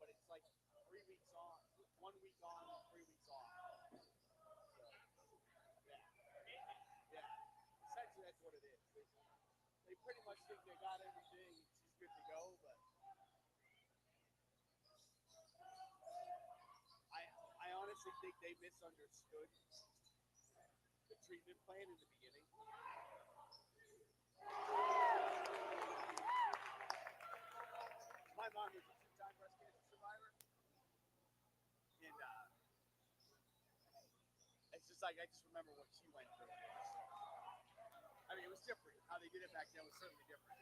but it's like 3 weeks on, 1 week on, 3 weeks off. So, yeah, yeah. Essentially, that's what it is. They pretty much think they got everything and she's good to go, but I I honestly think they misunderstood the treatment plan in the beginning. My mom was a two-time breast cancer survivor, and it's just like I just remember what she went through. I mean, it was different. How they did it back then was certainly different.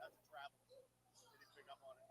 As a travel, they didn't pick up on it.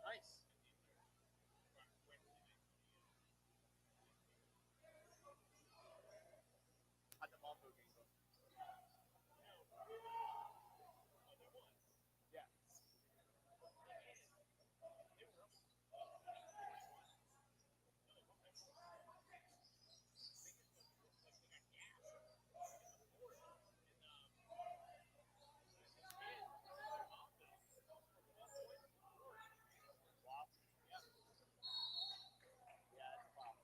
Nice. How'd the Mongo game go? Yeah. Wow. Yeah, that's wow.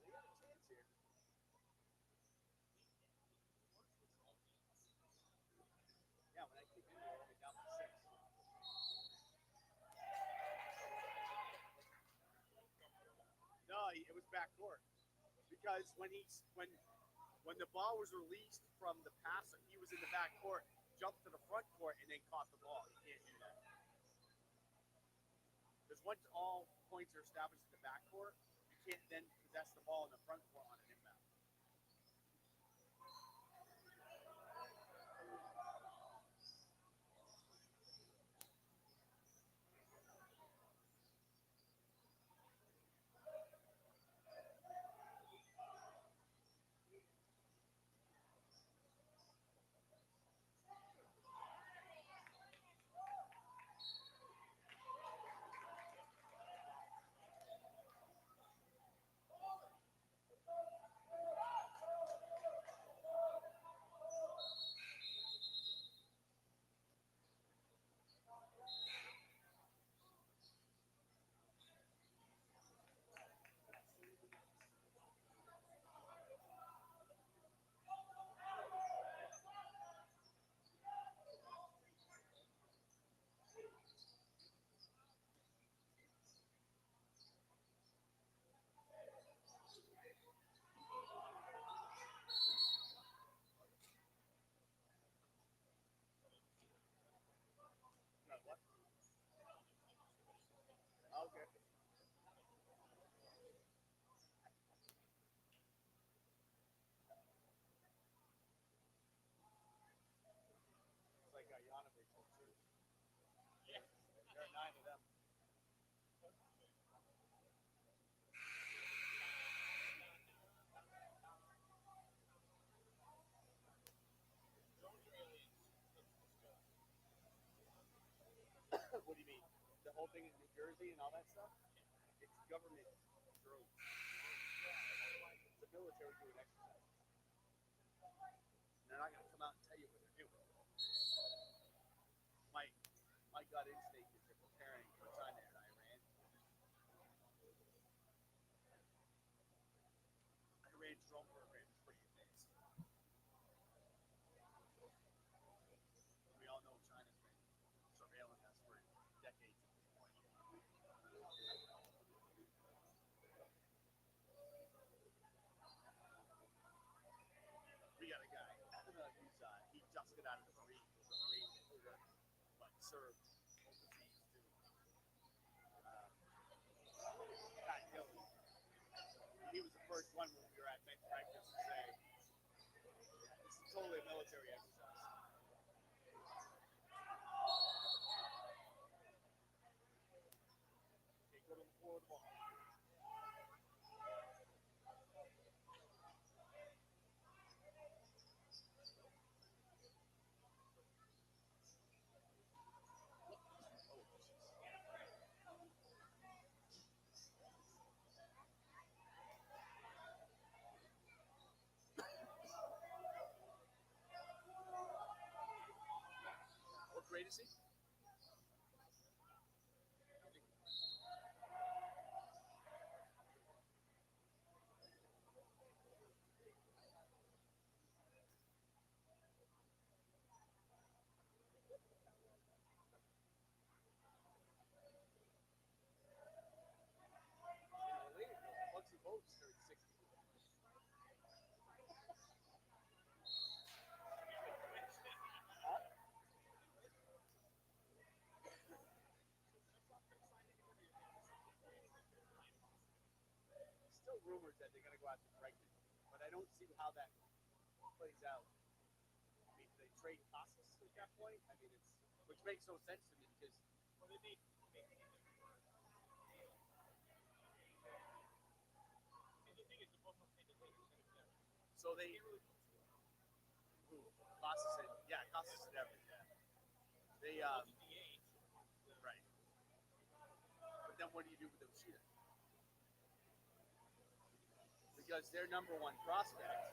They got a chance here. Yeah, when I came in, they were only down by 6. No, it was back court because when the ball was released from the passer, he was in the back court, jumped to the front court, and then caught the ball. You can't do that because once all points are established in the back court, you can't then possess the ball in the front court on an inbound. No, what? Okay. It's like Janovic too. There are 9 of them. What do you mean? The whole thing in New Jersey and all that stuff? It's government drones. It's the military doing exercises. They're not going to come out and tell you what they're doing. My my gut instinct is they're preparing for China and Iran. Iran's drone program is pretty advanced. We all know China's been surveilling us for decades at this point. served overseas to Pat Gillen. He was the first one when we were at men's practice to say, this is totally a military exercise. Okay, go to the floor of the ball. What grade is he? Bugsy Bogues turned 60. Still rumors that they're going to go after Bregman, but I don't see how that plays out. I mean, they trade Casas at that point. I mean, which makes no sense to me because so they Casas and Casas and everything. Yeah. They right. But then what do you do with the Machida? Because their number one prospect.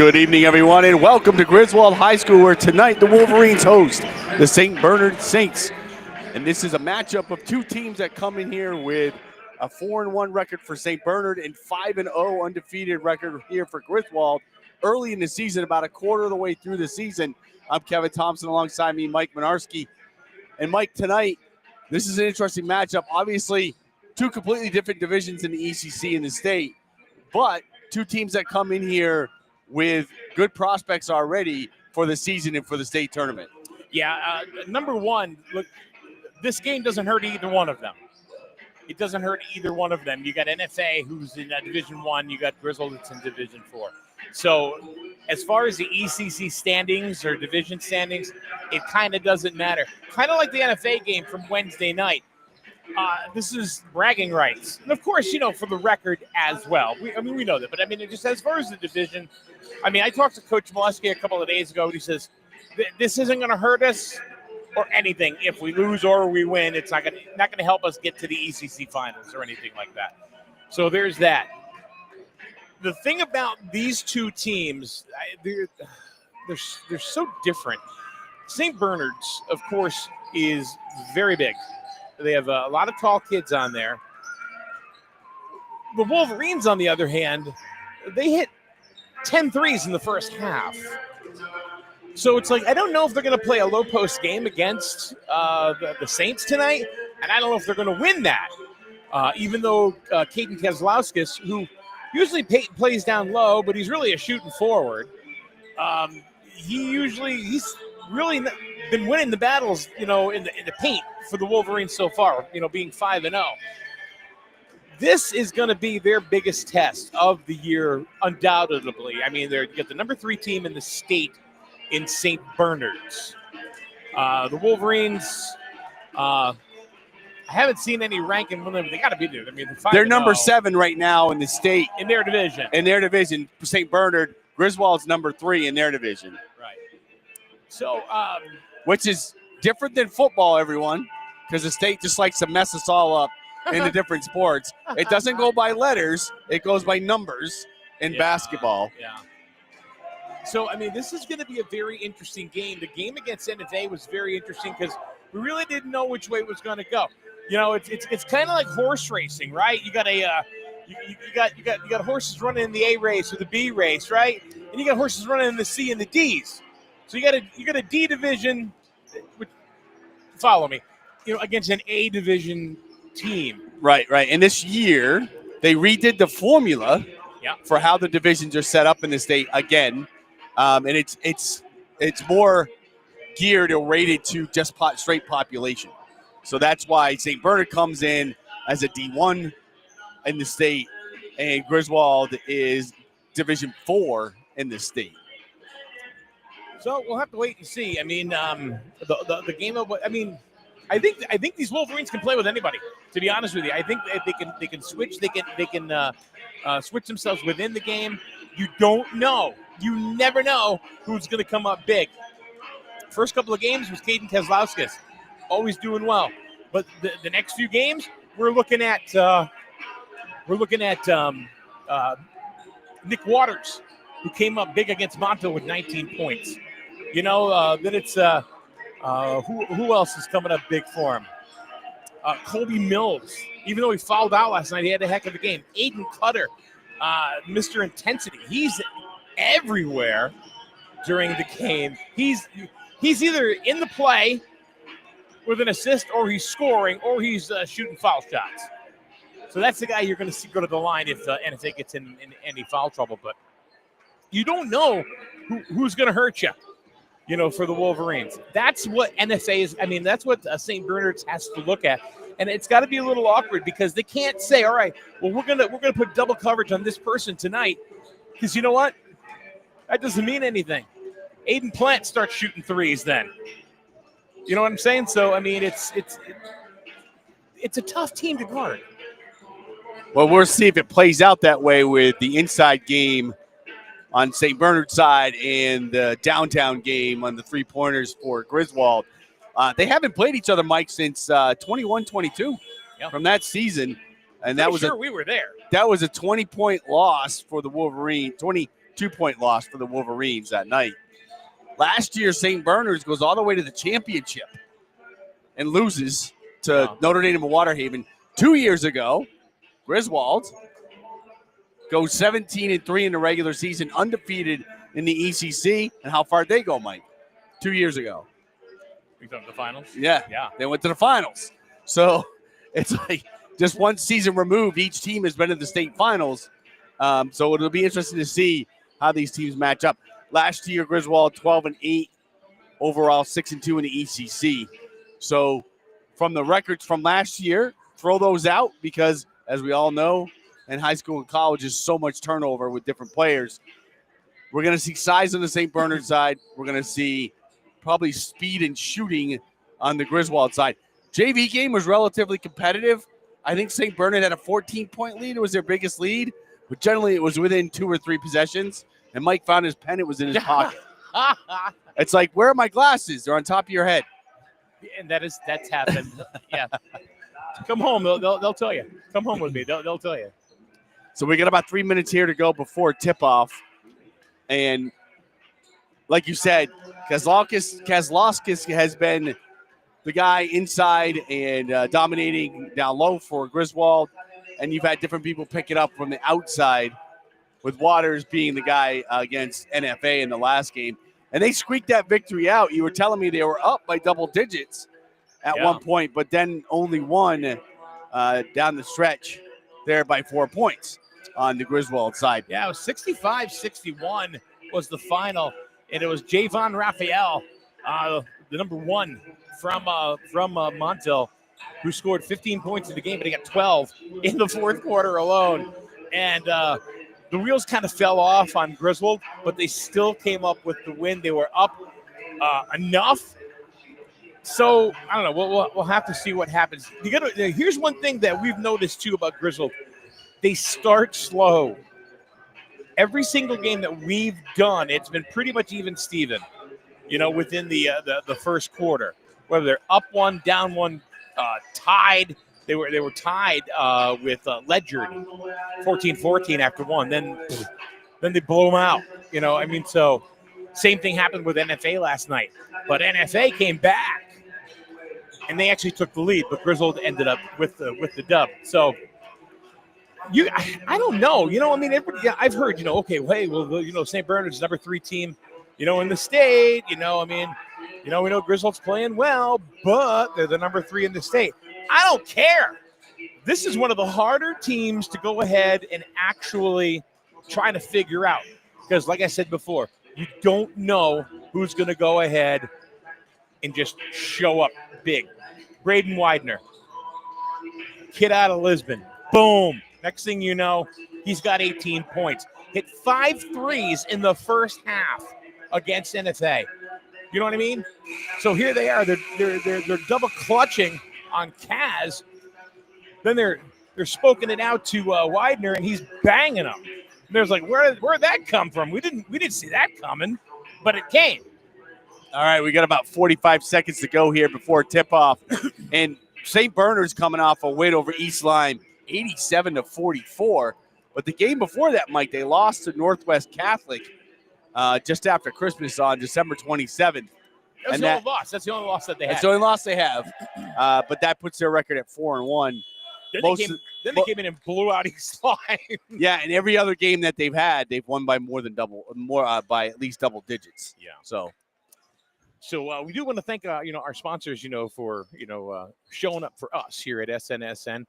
Good evening, everyone, and welcome to Griswold High School, where tonight the Wolverines host the St. Bernard Saints. And this is a matchup of two teams that come in here with a 4-1 record for St. Bernard and 5-0 undefeated record here for Griswold. Early in the season, about a quarter of the way through the season, I'm Kevin Thompson, alongside me, Mike Minarski. And Mike, tonight, this is an interesting matchup. Obviously, two completely different divisions in the ECC in the state, but two teams that come in here with good prospects already for the season and for the state tournament. Yeah, number one, look, this game doesn't hurt either one of them. It doesn't hurt either one of them. You got NFA, who's in Division 1. You got Griswold, that's in Division 4. So as far as the ECC standings or division standings, it kind of doesn't matter. Kind of like the NFA game from Wednesday night. This is bragging rights. And, of course, for the record as well. We know that. But, it just as far as the division, I talked to Coach Molesky a couple of days ago, and he says, this isn't going to hurt us or anything. If we lose or we win, it's not going to help us get to the ECC finals or anything like that. So there's that. The thing about these two teams, they're so different. St. Bernard's, of course, is very big. They have a lot of tall kids on there. The Wolverines, on the other hand, they hit 10 threes in the first half. So it's like, I don't know if they're going to play a low post game against the Saints tonight, and I don't know if they're going to win that. Even though Caden Keselowskis, who usually plays down low, but he's really a shooting forward, he's really been winning the battles, in the paint for the Wolverines so far, being 5-0. This is going to be their biggest test of the year, undoubtedly. You get the number 3 team in the state in St. Bernard's. The Wolverines, I haven't seen any ranking with them. They got to be there. They're number 7 right now in the state. In their division. St. Bernard, Griswold's number 3 in their division. Right. So, which is different than football, everyone, because the state just likes to mess us all up in the different sports. It doesn't go by letters. It goes by numbers. in basketball. Yeah. So, I mean, this is going to be a very interesting game. The game against NFA was very interesting because we really didn't know which way it was going to go. You know, it's kind of like horse racing, right? You got you got horses running in the A race or the B race, right? And you got horses running in the C and the D's. So you got a D division. Follow me. You know, against an A division team. Right. And this year they redid the formula for how the divisions are set up in the state again, and it's more geared or rated to just straight population. So that's why St. Bernard comes in as a D1 in the state, and Griswold is Division 4 in the state. So we'll have to wait and see. I mean, the game of I mean, I think these Wolverines can play with anybody. To be honest with you, I think they can switch. They can switch themselves within the game. You don't know. You never know who's going to come up big. First couple of games was Caden Keselowskis, always doing well. But the next few games, we're looking at Nick Waters, who came up big against Montville with 19 points. You know, then it's who else is coming up big for him? Colby Mills, even though he fouled out last night, he had a heck of a game. Aiden Cutter, Mr. Intensity. He's everywhere during the game. He's either in the play with an assist, or he's scoring, or he's shooting foul shots. So that's the guy you're going to see go to the line if NFA gets in any foul trouble. But you don't know who's going to hurt you, you know, for the Wolverines. That's what NFA is. I mean, that's what St. Bernard's has to look at. And it's got to be a little awkward because they can't say, all right, well, we're gonna put double coverage on this person tonight, because you know what? That doesn't mean anything. Aiden Plant starts shooting threes then. You know what I'm saying? So I mean, it's a tough team to guard. Well, we'll see if it plays out that way with the inside game on St. Bernard's side and the downtown game on the three-pointers for Griswold. They haven't played each other, Mike, since 21-22 from that season. And that was we were there. That was a 20-point loss for the Wolverines, 22-point loss for the Wolverines that night. Last year, St. Bernard's goes all the way to the championship and loses to Notre Dame and Waterhaven. 2 years ago, Griswold goes 17-3 in the regular season, undefeated in the ECC. And how far did they go, Mike? 2 years ago. We go to the finals? Yeah. They went to the finals. So it's like just one season removed. Each team has been in the state finals. So it'll be interesting to see how these teams match up. Last year, Griswold 12-8 overall, 6-2 in the ECC. So from the records from last year, throw those out because, as we all know, in high school and college is so much turnover with different players. We're going to see size on the St. Bernard side. We're going to see probably speed and shooting on the Griswold side. JV game was relatively competitive. I think St. Bernard had a 14-point lead. It was their biggest lead, but generally it was within 2 or 3 possessions. And Mike found his pen. It was in his pocket. It's like, where are my glasses? They're on top of your head. And that's happened. Yeah. Come home. They'll tell you. Come home with me. They'll tell you. So we got about 3 minutes here to go before tip-off. And like you said, Keselowskis has been the guy inside and dominating down low for Griswold. And you've had different people pick it up from the outside, with Waters being the guy against NFA in the last game. And they squeaked that victory out. You were telling me they were up by double digits at one point, but then only won down the stretch there by 4 points on the Griswold side. Yeah, it was 65-61 was the final, and it was Javon Raphael, the number 1 from Montville, who scored 15 points in the game, but he got 12 in the fourth quarter alone. And the wheels kind of fell off on Griswold, but they still came up with the win. They were up enough. So, I don't know. We'll have to see what happens. Here's one thing that we've noticed, too, about Griswold. They start slow. Every single game that we've done, it's been pretty much even Steven, within the first quarter. Whether they're up 1, down 1, tied. They were tied with Ledyard, 14-14 after 1. Then then they blow them out. You know, I mean, so same thing happened with NFA last night. But NFA came back, and they actually took the lead, but Griswold ended up with the dub. So I don't know. You know, I mean, I've heard, you know, okay, hey, well, you know, St. Bernard's number 3 team, you know, in the state. You know, I mean, you know, we know Griswold's playing well, but they're the number 3 in the state. I don't care. This is one of the harder teams to go ahead and actually try to figure out. Because, like I said before, you don't know who's going to go ahead and just show up big. Braden Widener, kid out of Lisbon. Boom. Next thing you know, he's got 18 points. Hit 5 threes in the first half against NFA. You know what I mean? So here they are. They're double clutching on Kaz. Then they're spoken it out to Widener, and he's banging them. And there's like, where'd that come from? We didn't see that coming, but it came. All right, we got about 45 seconds to go here before tip-off. And St. Bernard's coming off a win over East Lyme, 87-44. But the game before that, Mike, they lost to Northwest Catholic just after Christmas on December 27th. That's the only loss. That's the only loss that they had. That's the only loss they have. But that puts their record at 4-1. Then they came in and blew out East Lyme. Yeah, and every other game that they've had, they've won by by at least double digits. Yeah. So we do want to thank our sponsors, for showing up for us here at SNSN,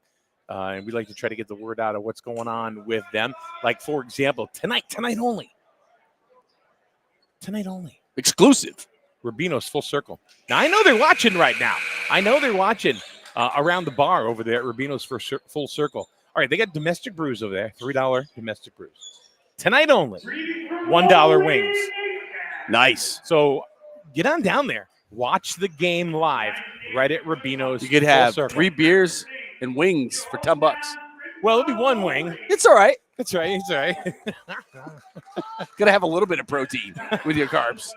and we like to try to get the word out of what's going on with them. Like, for example, tonight only, exclusive. Rubino's Full Circle. Now I know they're watching right now. I know they're watching around the bar over there at Rubino's Full Circle. All right, they got domestic brews over there, $3 domestic brews. Tonight only, $1 wings. Nice. So get on down there. Watch the game live right at Rubino's. You could have 3 beers and wings for $10. Well, it'll be 1 wing. It's all right. That's right. It's all right. Gotta have a little bit of protein with your carbs.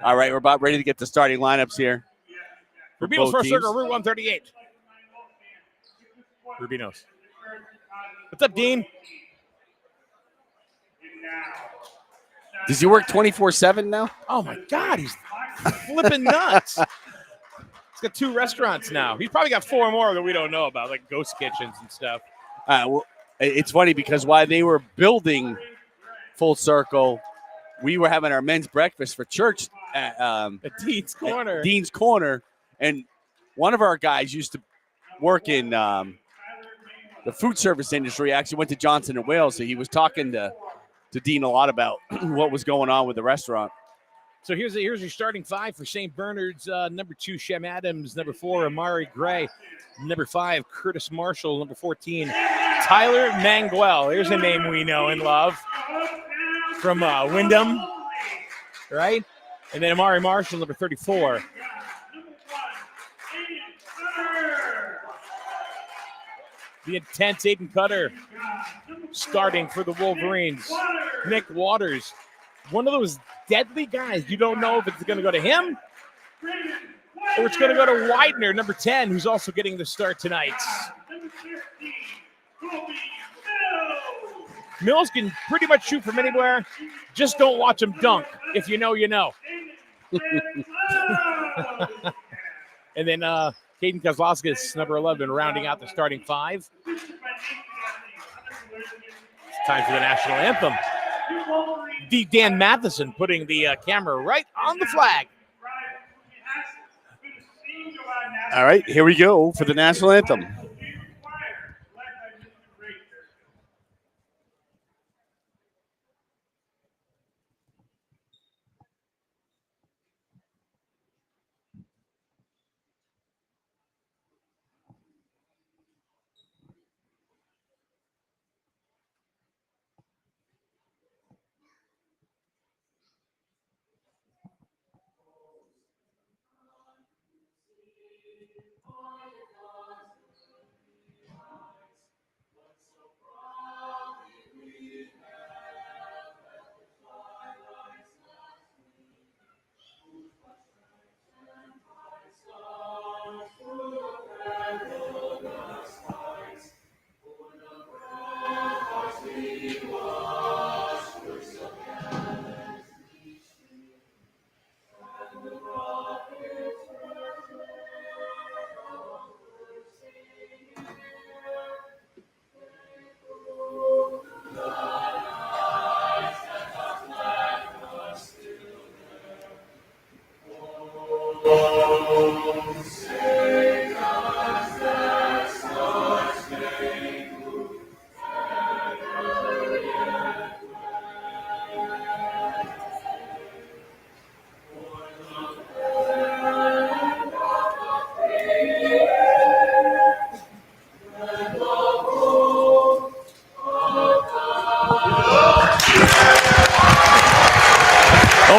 All right, we're about ready to get the starting lineups here. Rubino's First Circle, Route 138. Rubino's. What's up, Dean? Does he work 24/7 now? Oh, my God. He's flipping nuts. He's got 2 restaurants now. He's probably got 4 more that we don't know about, like ghost kitchens and stuff. Well, it's funny because while they were building Full Circle, we were having our men's breakfast for church at Dean's Corner. Dean's Corner. And one of our guys used to work in the food service industry, actually went to Johnson & Wales. So he was talking to Dean a lot about what was going on with the restaurant. So here's your starting 5 for St. Bernard's. Number 2, Shem Adams. Number 4, Amari Gray. Number 5, Curtis Marshall. Number 14, Tyler Manguel. Here's a name we know and love from Wyndham, right? And then Amari Marshall, number 34. The intense Aiden Cutter starting for the Wolverines. Nick Waters, one of those deadly guys. You don't know if it's going to go to him or it's going to go to Widener, number 10, who's also getting the start tonight. Mills can pretty much shoot from anywhere. Just don't watch him dunk. If you know, you know. And then Caden Kozlowskis, number 11, rounding out the starting 5. It's time for the national anthem. Dan Matheson putting the camera right on the flag. All right, here we go for the national anthem.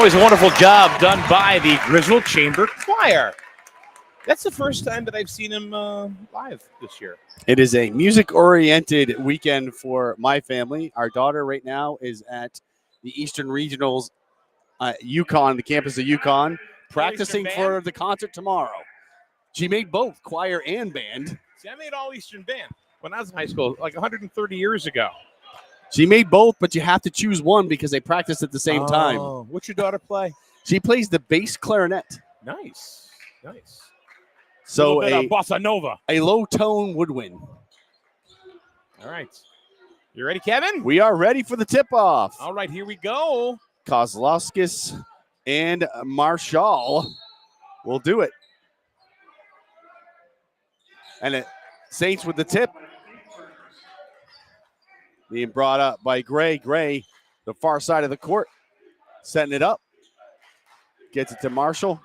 always a wonderful job done by the Griswold Chamber Choir. That's the first time that I've seen him live this year. It is a music-oriented weekend for my family. Our daughter right now is at the Eastern Regionals UConn, the campus of UConn, practicing for the concert tomorrow. She made both choir and band. See, I made all Eastern band when I was in high school, like 130 years ago. She made both, but you have to choose one because they practice at the same time. What's your daughter play? She plays the bass clarinet. Nice, nice. So a bossa nova, a low-tone woodwind. All right. You ready, Kevin? We are ready for the tip-off. All right, here we go. Kozlowskis and Marshall will do it. And it Saints with the tip. Being brought up by Gray. Gray, the far side of the court, setting it up. Gets it to Marshall.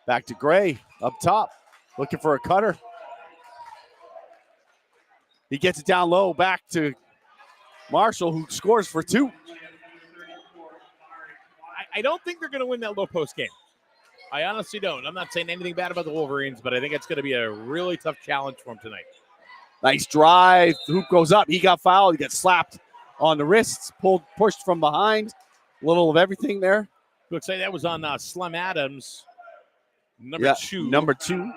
Back to Gray, up top, looking for a cutter. He gets it down low, back to Marshall, who scores for two. I don't think they're going to win that low post game. I honestly don't. I'm not saying anything bad about the Wolverines, but I think it's going to be a really tough challenge for them tonight. Nice drive. The hoop goes up. He got fouled. He got slapped on the wrists, pushed from behind. A little of everything there. Looks like that was on Slum Adams. Number two.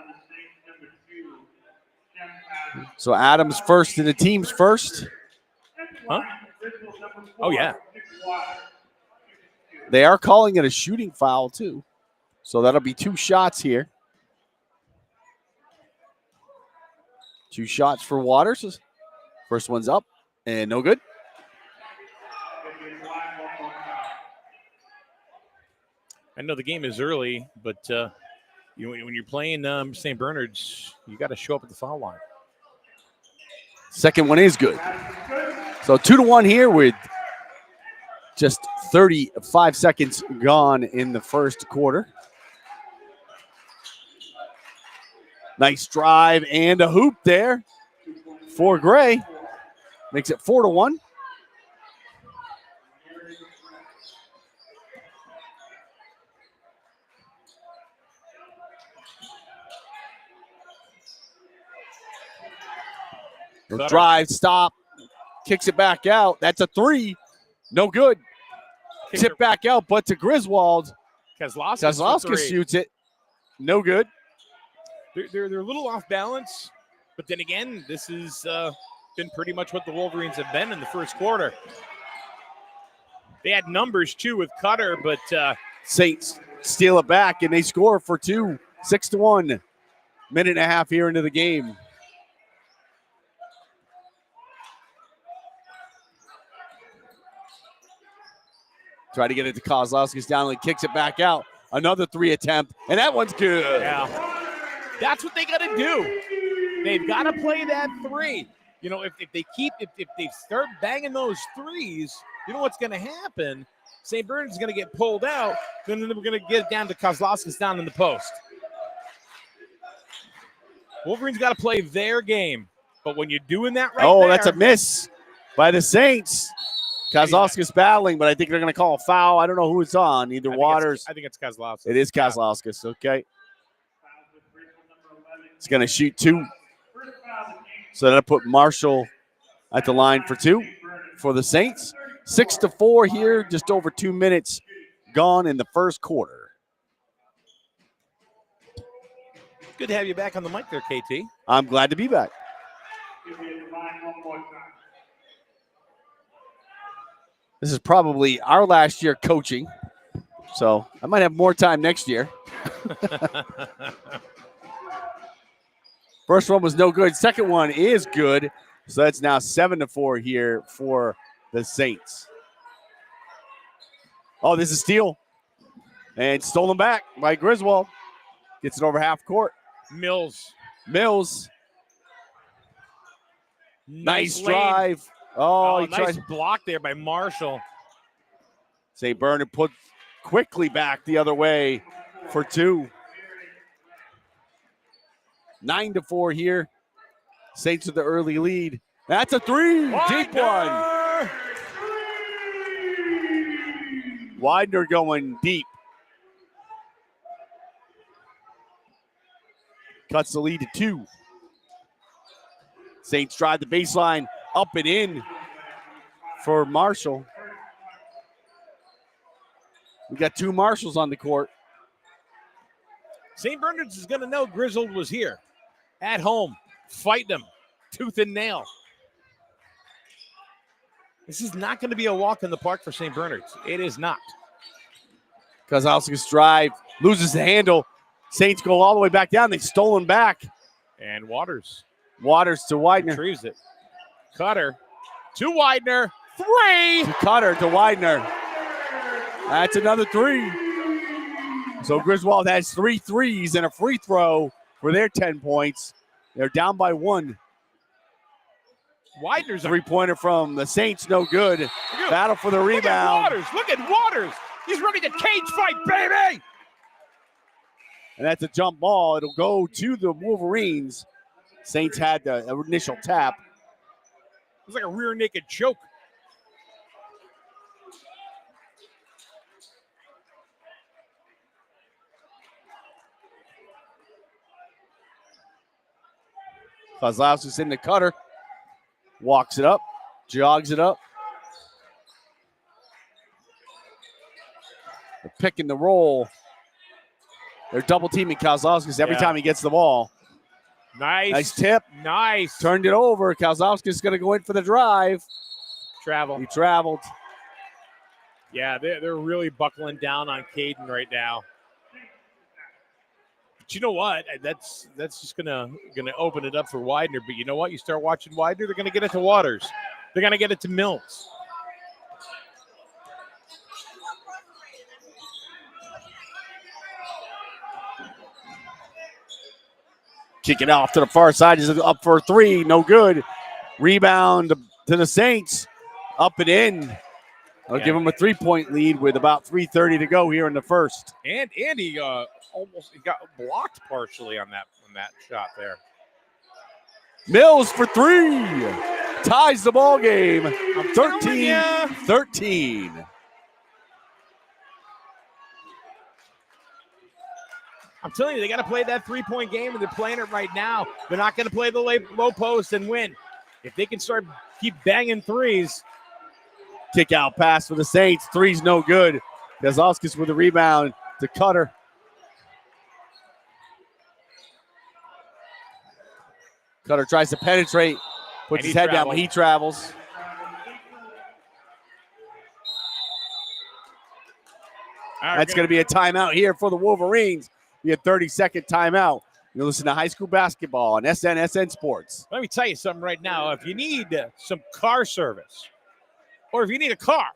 So Adams first and the team's first. Huh? Oh, yeah. They are calling it a shooting foul, too. So that'll be two shots here. Two shots for Waters. First one's up and no good. I know the game is early, but when you're playing St. Bernard's, you got to show up at the foul line. Second one is good. So 2-1 here with just 35 seconds gone in the first quarter. Nice drive and a hoop there for Gray. Makes it 4-1. The drive, stop, kicks it back out. That's a three. No good. Kicks it back out, but to Griswold. Kozlowskis shoots it. No good. They're a little off balance, but then again, this has been pretty much what the Wolverines have been in the first quarter. They had numbers, too, with Cutter, but Saints steal it back, and they score for two. 6-1. Minute and a half here into the game. Try to get it to Kozlowskis down, and kicks it back out. Another three attempt, and that one's good. Yeah. That's what they got to do. They've got to play that three. You know, if they start banging those threes, you know what's going to happen? St. Bernard's is going to get pulled out. Then we're going to get it down to Kozlowskis down in the post. Wolverines got to play their game. But when you're doing that right that's a miss by the Saints. Kozlowskis battling, but I think they're going to call a foul. I don't know who it's on. Either Waters. I think it's Kozlowskis. It is Kozlowskis, okay. He's going to shoot two. So that'll put Marshall at the line for two for the Saints. 6-4 here, just over 2 minutes gone in the first quarter. Good to have you back on the mic there, KT. I'm glad to be back. This is probably our last year coaching, so I might have more time next year. First one was no good. Second one is good. So that's now 7-4 here for the Saints. Oh, this is steal. And stolen back by Griswold. Gets it over half court. Mills. Nice drive. Oh, nice block there by Marshall. St. Bernard put quickly back the other way for two. 9-4 here. Saints with the early lead. That's a three. Deep one. Widener going deep. Cuts the lead to 2. Saints drive the baseline up and in for Marshall. We got 2 Marshalls on the court. St. Bernard's is going to know Griswold was here at home, fighting them tooth and nail. This is not going to be a walk in the park for St. Bernard's. It is not. Kozlowski's drive, loses the handle. Saints go all the way back down. They've stolen back. And Waters to Widener. retrieves it. Cutter to Widener. 3. To Cutter to Widener. That's another 3. So Griswold has 3 threes and a free throw for their 10 points. They're down by 1. Widener's a 3-pointer from the Saints, no good. Battle for the rebound. Look at Waters. He's ready to cage fight, baby. And that's a jump ball. It'll go to the Wolverines. Saints had the initial tap. It was like a rear naked choke. Kozlowski's in the cutter. Walks it up. Jogs it up. They're picking the roll. They're double teaming Kozlowski's every time he gets the ball. Nice tip. Nice. Turned it over. Kozlowski's going to go in for the drive. He traveled. Yeah, they're really buckling down on Caden right now. But you know what? That's just gonna open it up for Widener. But you know what? You start watching Widener, they're gonna get it to Waters. They're gonna get it to Mills. Kick it off to the far side. He's up for a 3. No good. Rebound to the Saints. Up and in. I'll give him a 3-point lead with about 3:30 to go here in the first. And he got blocked partially on that shot there. Mills for 3. Ties the ball game. 13-13. I'm telling you, they got to play that 3-point game, and they're playing it right now. They're not going to play the low post and win. If they can keep banging threes. Kick out pass for the Saints. 3's no good. Kozlowski's with a rebound to Cutter. Cutter tries to penetrate. Puts his head down, but he travels. That's going to be a timeout here for the Wolverines. Be a 30-second timeout. You listen to high school basketball on SN Sports. Let me tell you something right now. If you need some car service, or if you need a car,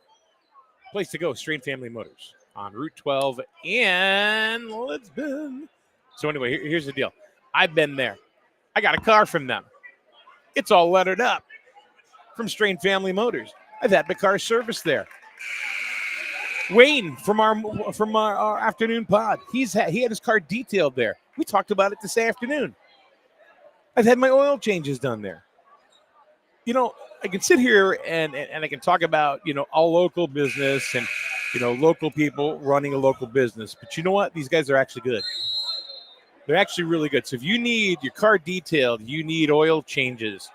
place to go, Strain Family Motors on Route 12 in Lisbon. So anyway, here's the deal. I've been there. I got a car from them. It's all lettered up from Strain Family Motors. I've had my car serviced there. Wayne from our afternoon pod, he had his car detailed there. We talked about it this afternoon. I've had my oil changes done there. You know, I can sit here and I can talk about, a local business and, local people running a local business. But you know what? These guys are actually good. They're actually really good. So if you need your car detailed, you need oil changes,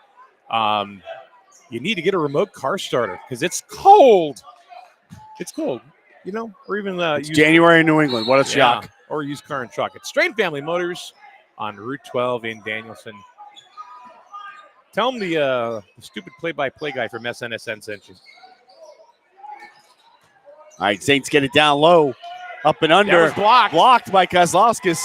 you need to get a remote car starter because it's cold. It's cold, or even it's January in New England. What a shock. Or use car and truck. It's Strain Family Motors on Route 12 in Danielson. Tell them the stupid play-by-play guy from SNSN sent you. All right, Saints get it down low. Up and under. That was blocked by Kozlowskis.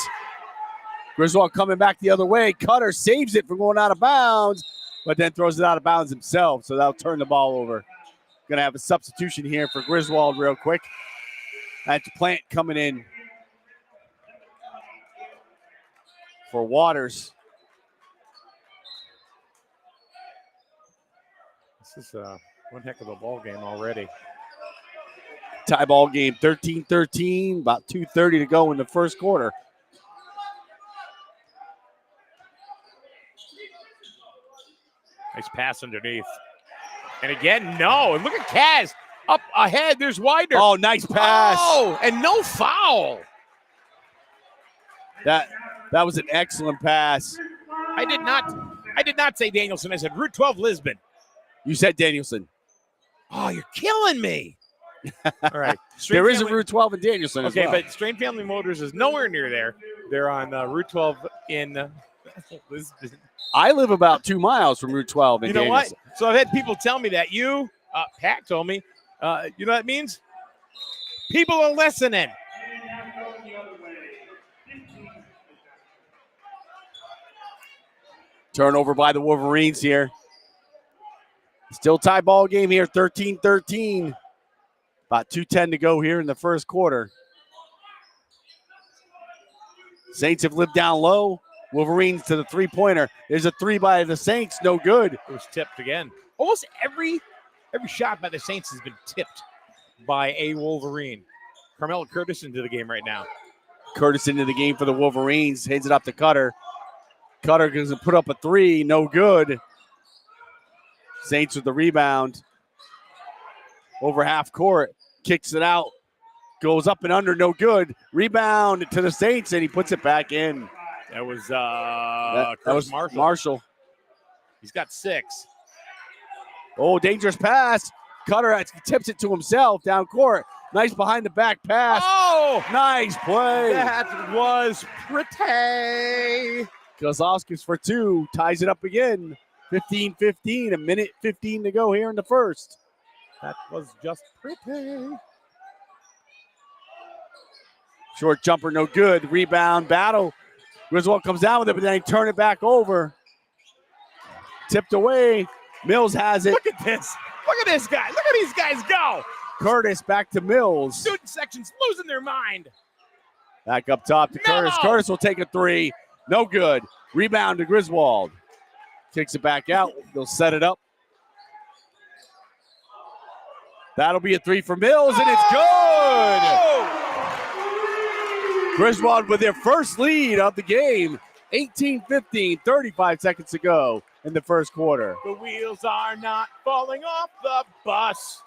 Griswold coming back the other way. Cutter saves it from going out of bounds, but then throws it out of bounds himself, so that'll turn the ball over. Going to have a substitution here for Griswold real quick. That's Plant coming in for Waters. This is one heck of a ball game already. Tie ball game, 13-13, about 2:30 to go in the first quarter. Nice pass underneath. And again, no. And look at Kaz Up ahead, there's Wider. Oh, nice pass. Oh, and no foul. That was an excellent pass. I did not say Danielson. I said Route 12 Lisbon. You said Danielson. Oh, you're killing me. All right. There is a Route 12 in Danielson as well. But Strain Family Motors is nowhere near there. They're on Route 12 in Lisbon. I live about 2 miles from Route 12 in You know Danielson. what? So I've had people tell me that. Pat told me. You know what that means? People are listening. Turnover by the Wolverines here. Still tie ball game here, 13-13. About 2:10 to go here in the first quarter. Saints have lived down low. Wolverines to the three-pointer. There's a three by the Saints, no good. It was tipped again. Almost every shot by the Saints has been tipped by a Wolverine. Carmelo Curtis into the game right now. Curtis into the game for the Wolverines. Hands it up to Cutter. Cutter going to put up a three, no good. Saints with the rebound. Over half court. Kicks it out. Goes up and under, no good. Rebound to the Saints, and he puts it back in. That was That was Marshall. He's got 6. Oh, dangerous pass. Cutter tips it to himself down court. Nice behind the back pass. Oh! Nice play. That was pretty. Kozlowskis for 2. Ties it up again. 15-15. A minute 15 to go here in the first. That was just pretty. Short jumper, no good. Rebound battle. Griswold comes down with it, but then he turn it back over. Tipped away. Mills has it. Look at this. Look at this guy. Look at these guys go. Curtis back to Mills. Student section's losing their mind. Back up top to Curtis. Curtis will take a 3. No good. Rebound to Griswold. Kicks it back out. They'll set it up. That'll be a 3 for Mills, and it's good. Griswold with their first lead of the game. 18-15, 35 seconds to go in the first quarter. The wheels are not falling off the bus.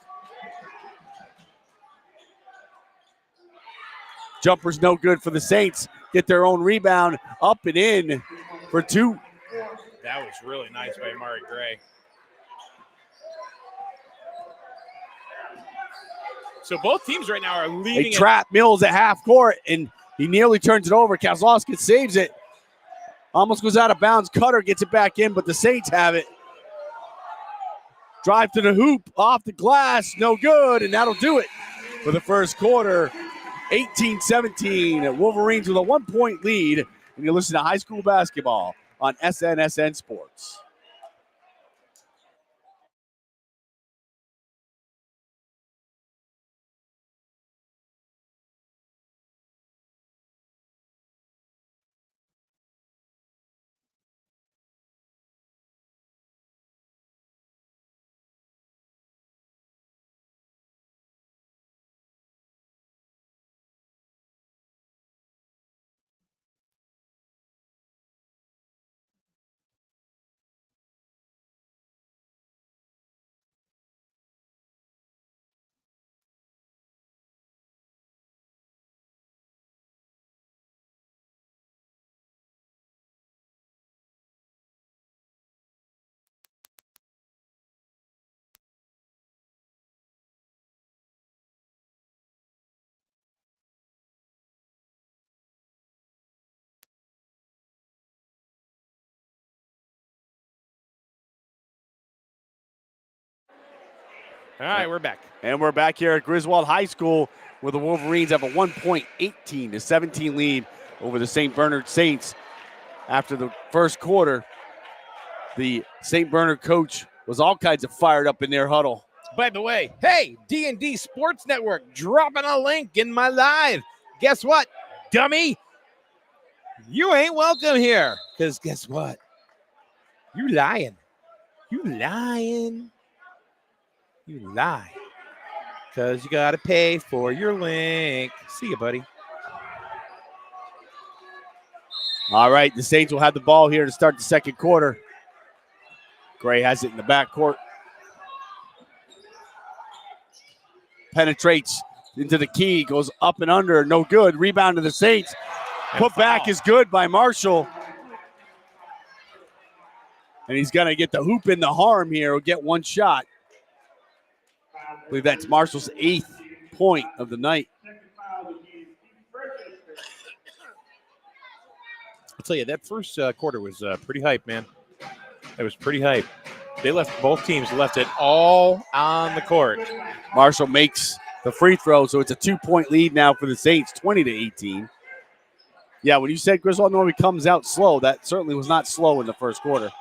Jumper's no good for the Saints. Get their own rebound up and in for 2. That was really nice by Amari Gray. So both teams right now are leading. They trap Mills at half court, and he nearly turns it over. Kozlowski saves it. Almost goes out of bounds. Cutter gets it back in, but the Saints have it. Drive to the hoop, off the glass, no good, and that'll do it for the first quarter. 18-17, Wolverines with a 1-point lead, and you listen to high school basketball on SNSN Sports. All right, we're back. And we're back here at Griswold High School, where the Wolverines have a 1.18-17 lead over the St. Bernard Saints. After the first quarter, the St. Bernard coach was all kinds of fired up in their huddle. By the way, hey, D&D Sports Network dropping a link in my live. Guess what, dummy? You ain't welcome here. Because guess what? You lying. You lying. You lie. Because you got to pay for your link. See you, buddy. All right, the Saints will have the ball here to start the second quarter. Gray has it in the backcourt. penetrates into the key, goes up and under, no good. Rebound to the Saints. Put back is good by Marshall. And he's going to get the hoop in the harm here. Will get one shot. I believe that's Marshall's 8th point of the night. I'll tell you, that first quarter was pretty hype, man. It was pretty hype. Both teams left it all on the court. Marshall makes the free throw, so it's a 2-point lead now for the Saints, 20-18. Yeah, when you said Griswold normally comes out slow, that certainly was not slow in the first quarter.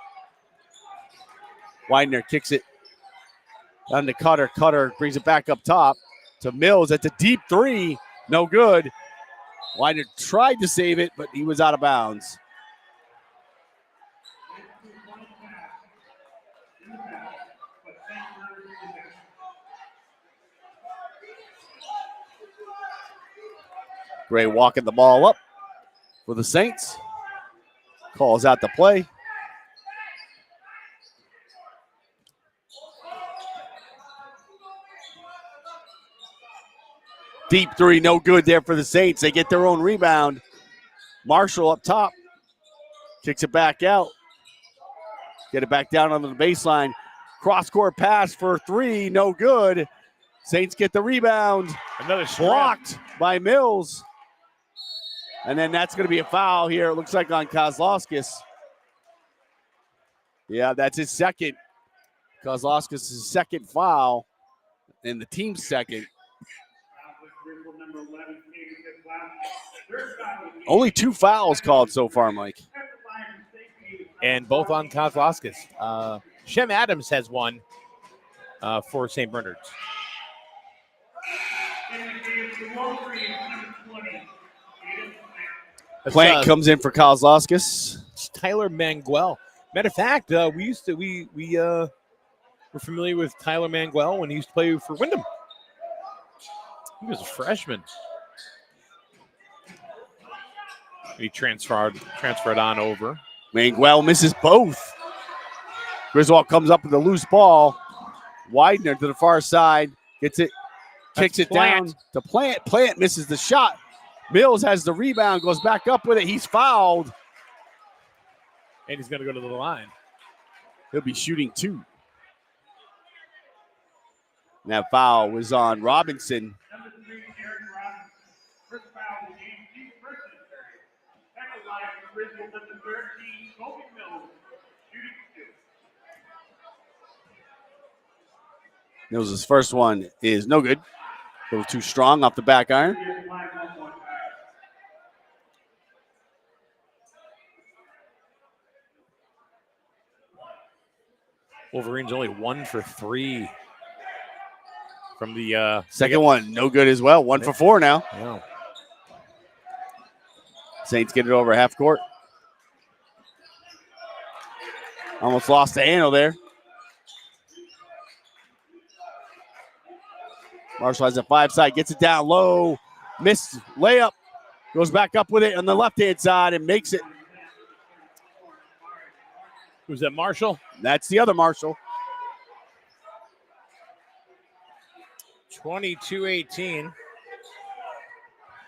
Widener kicks it down to Cutter. Cutter brings it back up top to Mills. That's a deep three. No good. Widener tried to save it, but he was out of bounds. Gray walking the ball up for the Saints. Calls out the play. Deep three, no good there for the Saints. They get their own rebound. Marshall up top. Kicks it back out. Get it back down onto the baseline. Cross-court pass for three, no good. Saints get the rebound. Another blocked by Mills. And then that's going to be a foul here, it looks like, on Kozlowskis. Yeah, that's his second. Kozlowskis' second foul and the team's second. Only 2 fouls called so far, Mike. And both on Kozlowskis. Shem Adams has one for St. Bernard's. Plant comes in for Kozlowskis. It's Tyler Manguel. Matter of fact, we were familiar with Tyler Manguel when he used to play for Wyndham. He was a freshman. He transferred on over. Manguel misses both. Griswold comes up with a loose ball. Widener to the far side. Gets it. Kicks it down to Plant. Plant misses the shot. Mills has the rebound. Goes back up with it. He's fouled. And he's going to go to the line. He'll be shooting 2. And that foul was on Robinson. Mills' first one is no good. A little too strong off the back iron. Wolverines only 1 for 3 from the second one. No good as well. 1 for 4 now. Yeah. Saints get it over half court. Almost lost the handle there. Marshall has a 5 side, gets it down low, missed layup, goes back up with it on the left-hand side and makes it. Who's that, Marshall? That's the other Marshall. 22-18.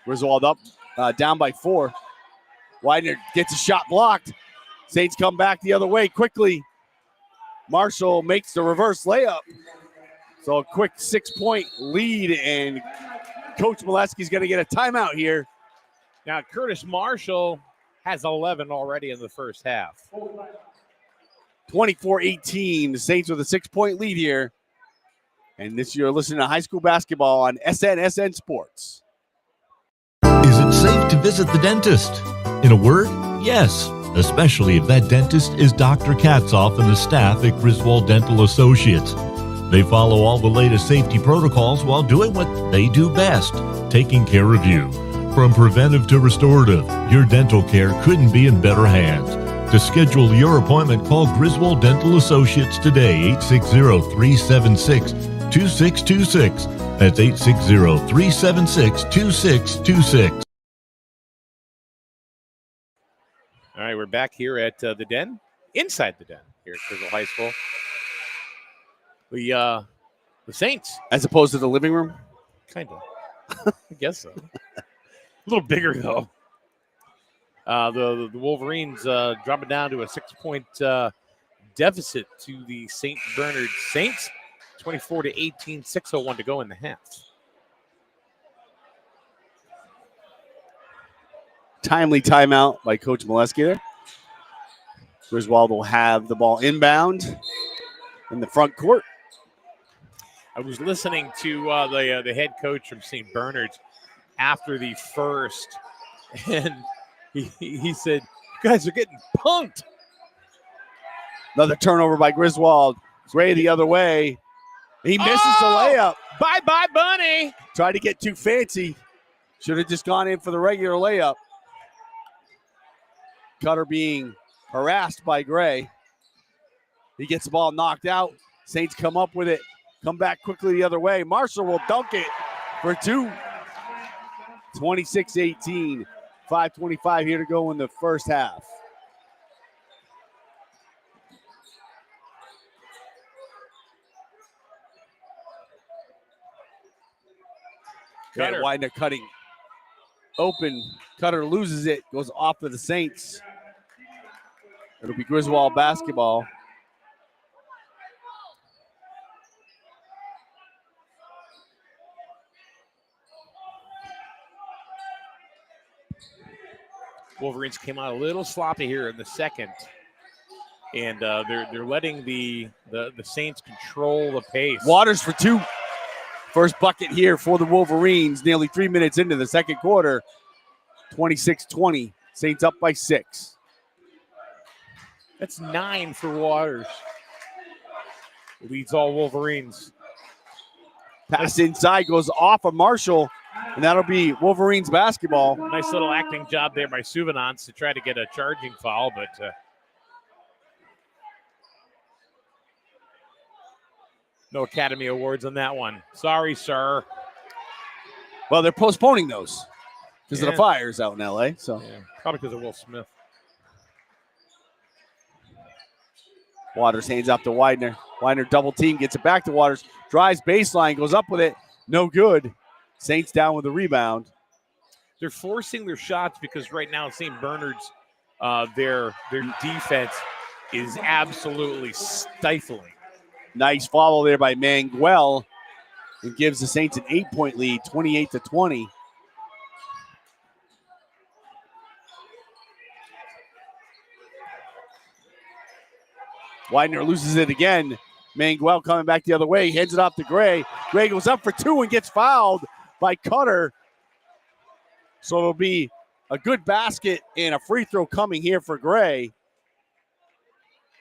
Griswold up, down by 4. Widener gets a shot blocked. Saints come back the other way quickly. Marshall makes the reverse layup. So a quick 6-point lead, and Coach Molesky's going to get a timeout here. Now, Curtis Marshall has 11 already in the first half. 24-18, the Saints with a 6-point lead here. And this you're listening to high school basketball on SN Sports. Is it safe to visit the dentist? In a word, yes, especially if that dentist is Dr. Katzoff and the staff at Griswold Dental Associates. They follow all the latest safety protocols while doing what they do best, taking care of you. From preventive to restorative, your dental care couldn't be in better hands. To schedule your appointment, call Griswold Dental Associates today, 860-376-2626. That's 860-376-2626. All right, we're back here at the Den, inside the Den here at Griswold High School. The Saints. As opposed to the living room? Kind of. I guess so. A little bigger, though. The Wolverines dropping down to a 6-point deficit to the St. Bernard Saints. 24-18, 6:01 to go in the half. Timely timeout by Coach Molesky there. Griswold will have the ball inbound in the front court. I was listening to the head coach from St. Bernard's after the first, and he said, "You guys are getting punked." Another turnover by Griswold. Gray the other way. He misses the layup. Bye-bye, Bunny. Tried to get too fancy. Should have just gone in for the regular layup. Cutter being harassed by Gray. He gets the ball knocked out. Saints come up with it. Come back quickly the other way. Marshall will dunk it for two. 26-18. 5:25 here to go in the first half. Cutter. Widener cutting open. Cutter loses it. Goes off of the Saints. It'll be Griswold basketball. Wolverines came out a little sloppy here in the second, and they're letting the Saints control the pace. Waters for two. First bucket here for the Wolverines. Nearly 3 minutes into the second quarter. 26-20. Saints up by 6. That's 9 for Waters. Leads all Wolverines. Pass inside goes off of Marshall, and that'll be Wolverines basketball. Nice little acting job there by Souvenance to try to get a charging foul, but no Academy Awards on that one. Sorry, sir. Well, they're postponing those because of Yeah. the fires out in L.A. So Probably because of Will Smith. Waters hands up to Widener. Widener double team, gets it back to Waters. Drives baseline, goes up with it. No good. Saints down with the rebound. They're forcing their shots because right now St. Bernard's, their defense is absolutely stifling. Nice follow there by Manguel. It gives the Saints an 8-point lead, 28-20. Widener loses it again. Manguel coming back the other way, hands it off to Gray. Gray goes up for two and gets fouled by Cutter. So it'll be a good basket and a free throw coming here for Gray.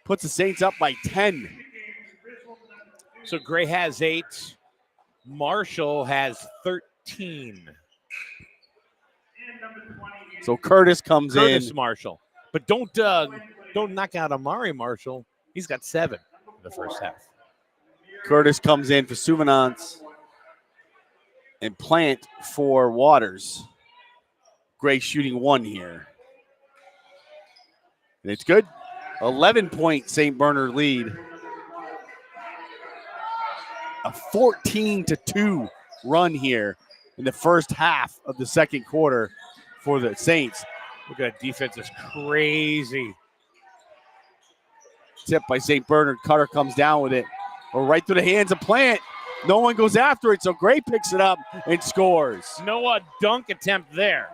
Puts the Saints up by 10. So Gray has 8. Marshall has 13. So Curtis comes Curtis in. Marshall. But don't knock out Amari Marshall. He's got 7 in the first half. Curtis comes in for Souvenance and Plant for Waters. Gray shooting 1 here. And it's good. 11-point St. Bernard lead. A 14-2 run here in the first half of the second quarter for the Saints. Look at that defense is crazy. Tip by St. Bernard. Cutter comes down with it. Or right through the hands of Plant. No one goes after it, so Gray picks it up and scores. No dunk attempt there.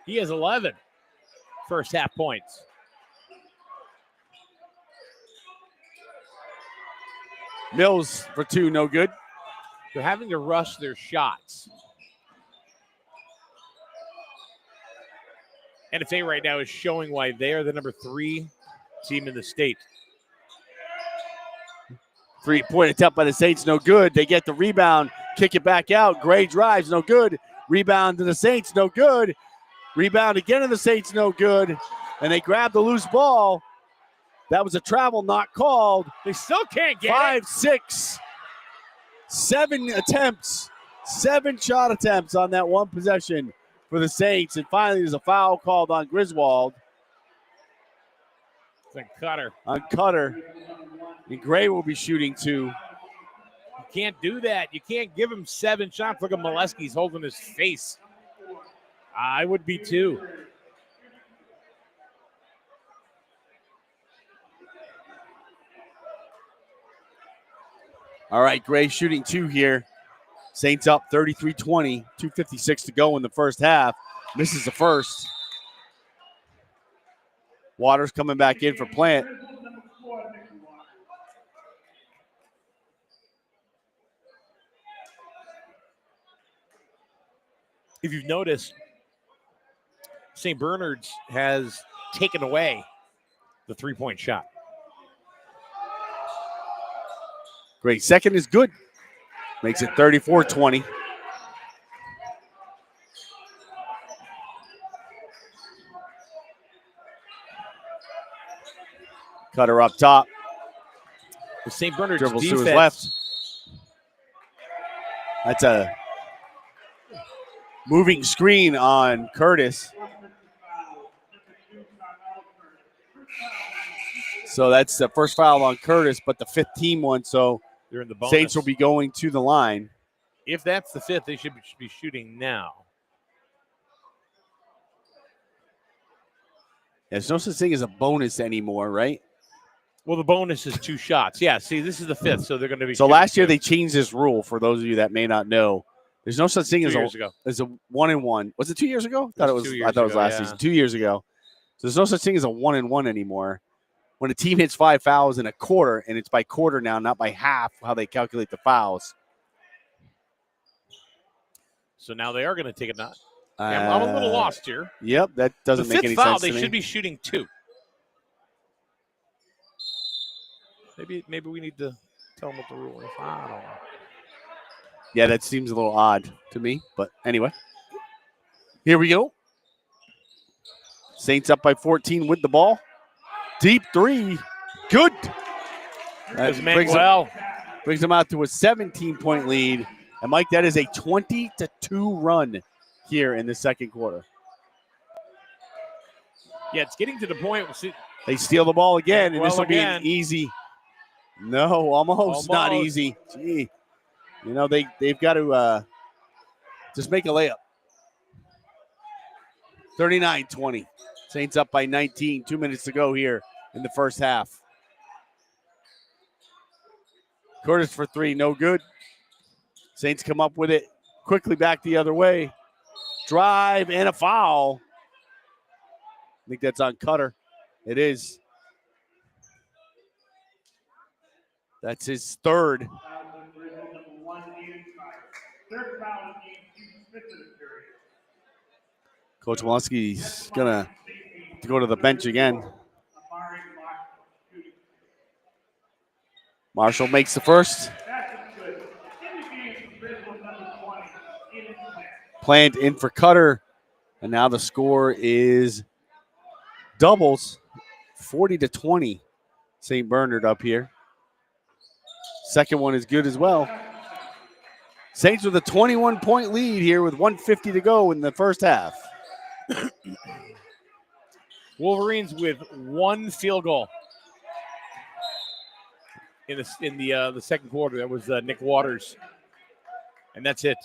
He has 11 first half points. Mills for 2, no good. They're having to rush their shots. NFA right now is showing why they are the number 3 team in the state. 3-point attempt by the Saints, no good. They get the rebound, kick it back out. Gray drives, no good. Rebound to the Saints, no good. Rebound again to the Saints, no good. And they grab the loose ball. That was a travel not called. They still can't get 5, it. 6, 7 attempts. 7 shot attempts on that one possession for the Saints. And finally, there's a foul called on Griswold. It's a cutter. On Cutter. And Gray will be shooting 2. You can't do that. You can't give him 7 shots. Look at Molesky's holding his face. I would be too. All right, Gray shooting 2 here. Saints up 33-20, 2:56 to go in the first half. Misses the first. Waters coming back in for Plant. If you've noticed, St. Bernard's has taken away the 3-point shot. Great. Second is good. Makes it 34-20. Cutter up top. The St. Bernard's Dribbles defense. to his left. That's a moving screen on Curtis. So that's the first foul on Curtis, but the 5th team one. So They're in the bonus. Saints will be going to the line. If that's the 5th, they should be shooting now. There's no such thing as a bonus anymore, right? Well, the bonus is 2 shots. Yeah, see, this is the 5th, so they're going to be So shooting last year 2. they changed this rule for those of you that may not know. There's no such thing 2 as years ago. a 1-and-1. Was it 2 years ago? I thought it was 2 years last ago, season. 2 years ago. So there's no such thing as a 1-and-1 anymore. When a team hits 5 fouls in a quarter, and it's by quarter now, not by half, how they calculate the fouls. So now they are going to take a knot. Yeah, I'm a little lost here. Yep, that The doesn't make 5th any foul, sense they to me. should be shooting 2. Maybe we need to tell them what the rule is. I don't know. Yeah, that seems a little odd to me, but anyway. Here we go. Saints up by 14 with the ball. Deep 3. Good. That brings them out to a 17-point lead. And, Mike, that is a 20-2 run here in the second quarter. Yeah, it's getting to the point. They steal the ball again, and Well, this will be again. an easy. No, almost not easy. Gee. You know, they've got to just make a layup. 39-20. Saints up by 19. 2 minutes to go here in the first half. Curtis for 3, no good. Saints come up with it quickly back the other way. Drive and a foul. I think that's on Cutter. It is. That's his 3rd. Coach Walensky's going to go to the bench again. Marshall makes the first. Plant in for Cutter. And now the score is doubles. 40-20. St. Bernard up here. Second one is good as well. Saints with a 21-point lead here with 1:50 to go in the first half. Wolverines with 1 field goal in the second quarter. That was Nick Waters, and that's it.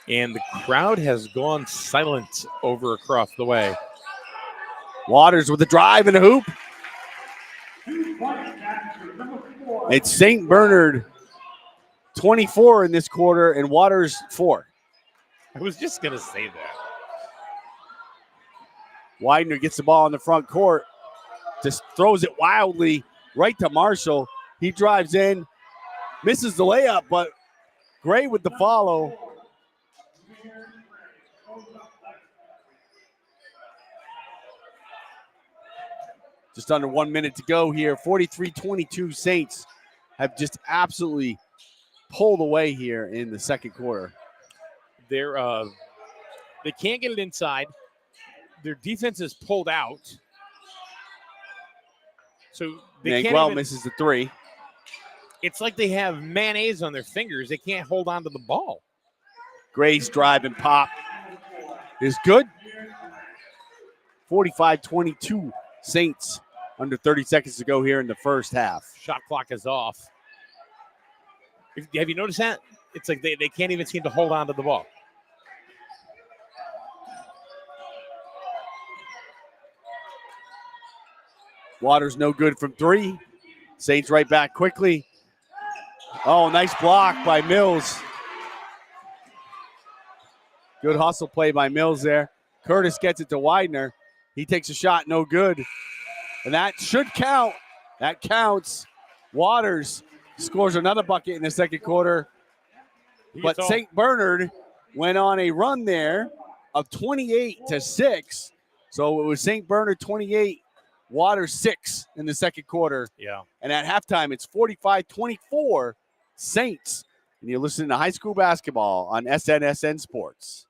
And the crowd has gone silent over across the way. Waters with a drive and a hoop. It's St. Bernard 24 in this quarter and Waters 4. I was just going to say that. Widener gets the ball in the front court. Just throws it wildly right to Marshall. He drives in, misses the layup, but Gray with the follow. Just under 1 minute to go here. 43-22 Saints have just absolutely pulled away here in the second quarter. They can't get it inside. Their defense is pulled out. So they can't Miguel even, misses the three. it's like they have mayonnaise on their fingers. They can't hold on to the ball. Gray's drive and pop is good. 45-22 Saints. Under 30 seconds to go here in the first half. Shot clock is off. Have you noticed that? It's like they can't even seem to hold on to the ball. Waters no good from three. Saints right back quickly. Oh, nice block by Mills. Good hustle play by Mills there. Curtis gets it to Widener. He takes a shot, no good. And that should count. That counts. Waters scores another bucket in the second quarter. But St. Bernard went on a run there of 28-6. So it was St. Bernard 28, Waters 6 in the second quarter. Yeah. And at halftime, it's 45-24 Saints. And you're listening to high school basketball on SNSN Sports.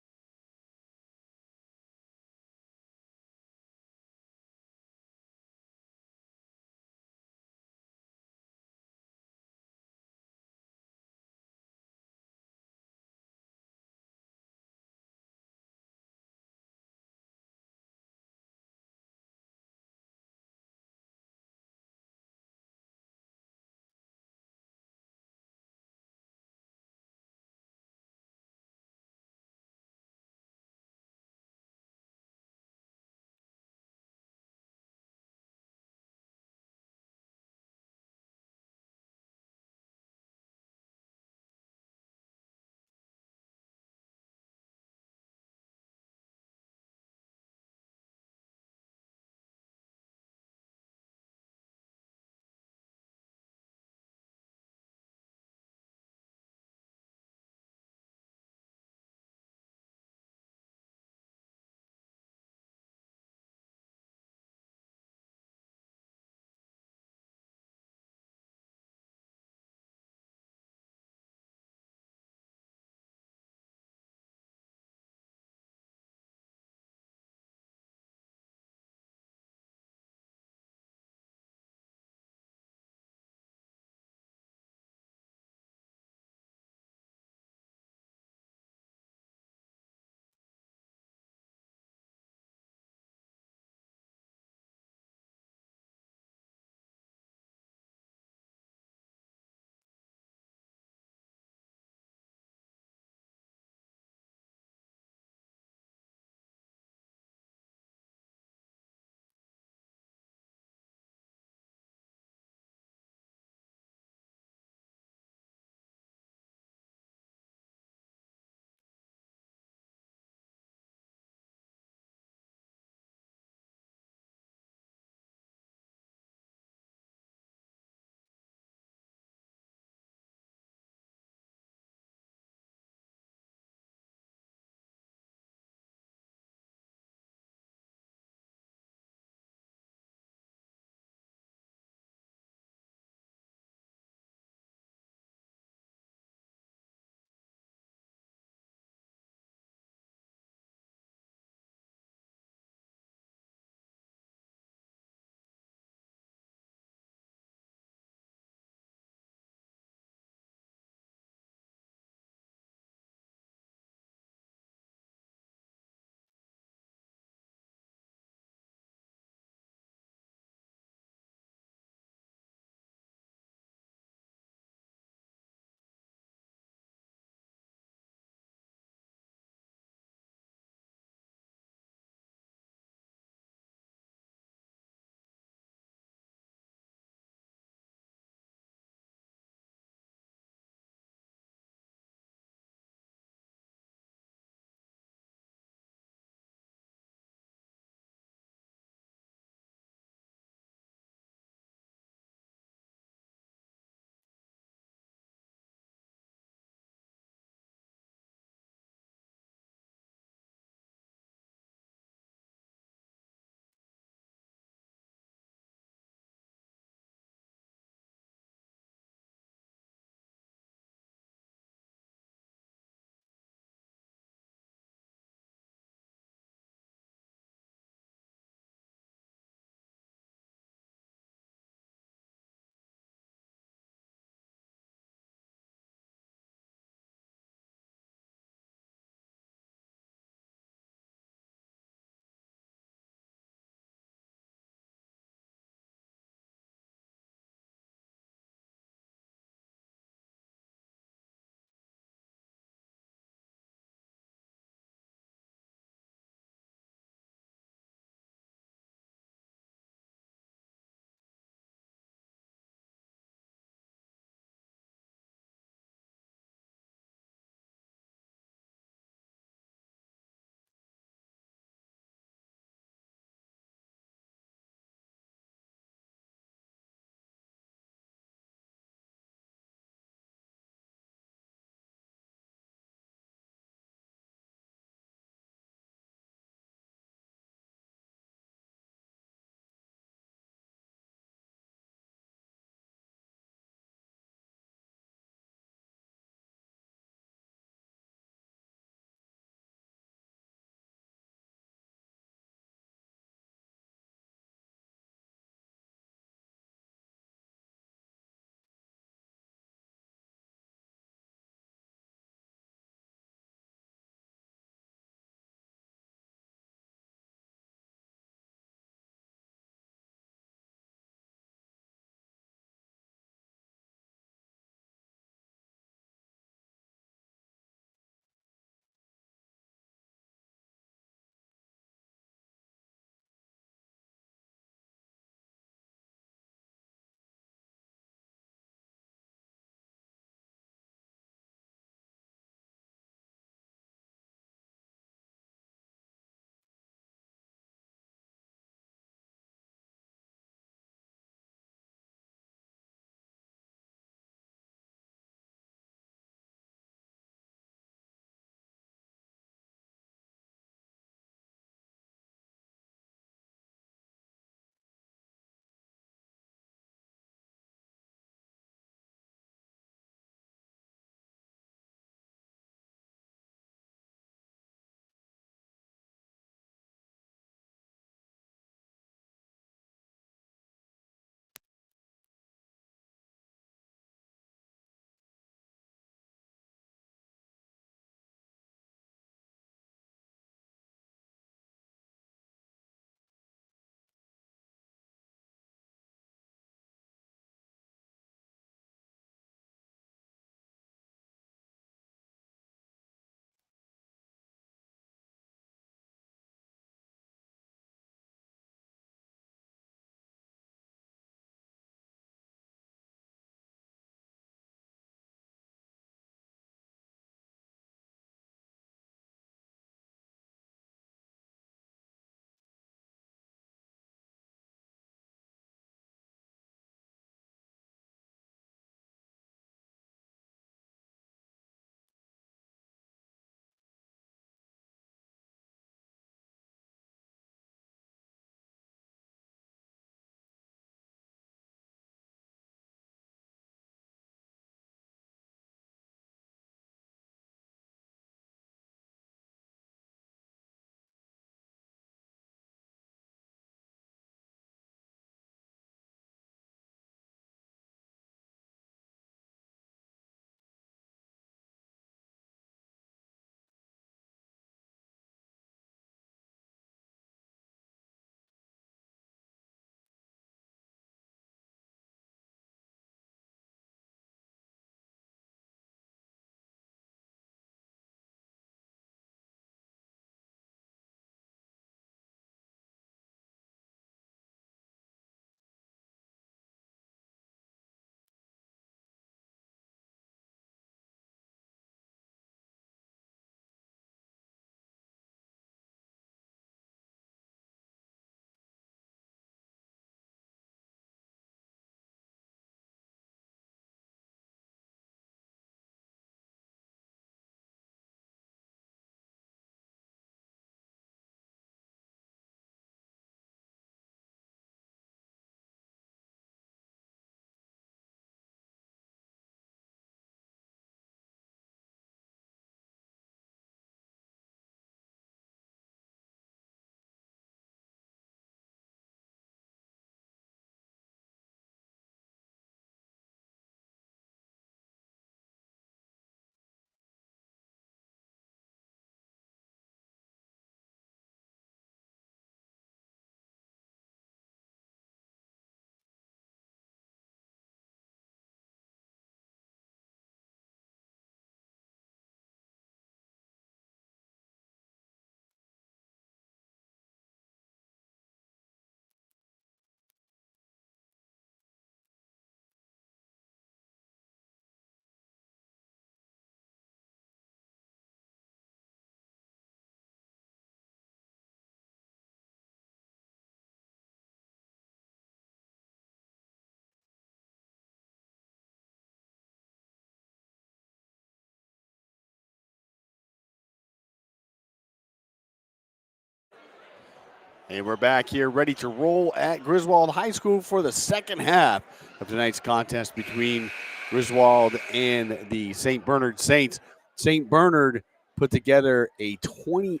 And we're back here ready to roll at Griswold High School for the second half of tonight's contest between Griswold and the St. Bernard Saints. St. Bernard put together a 28-6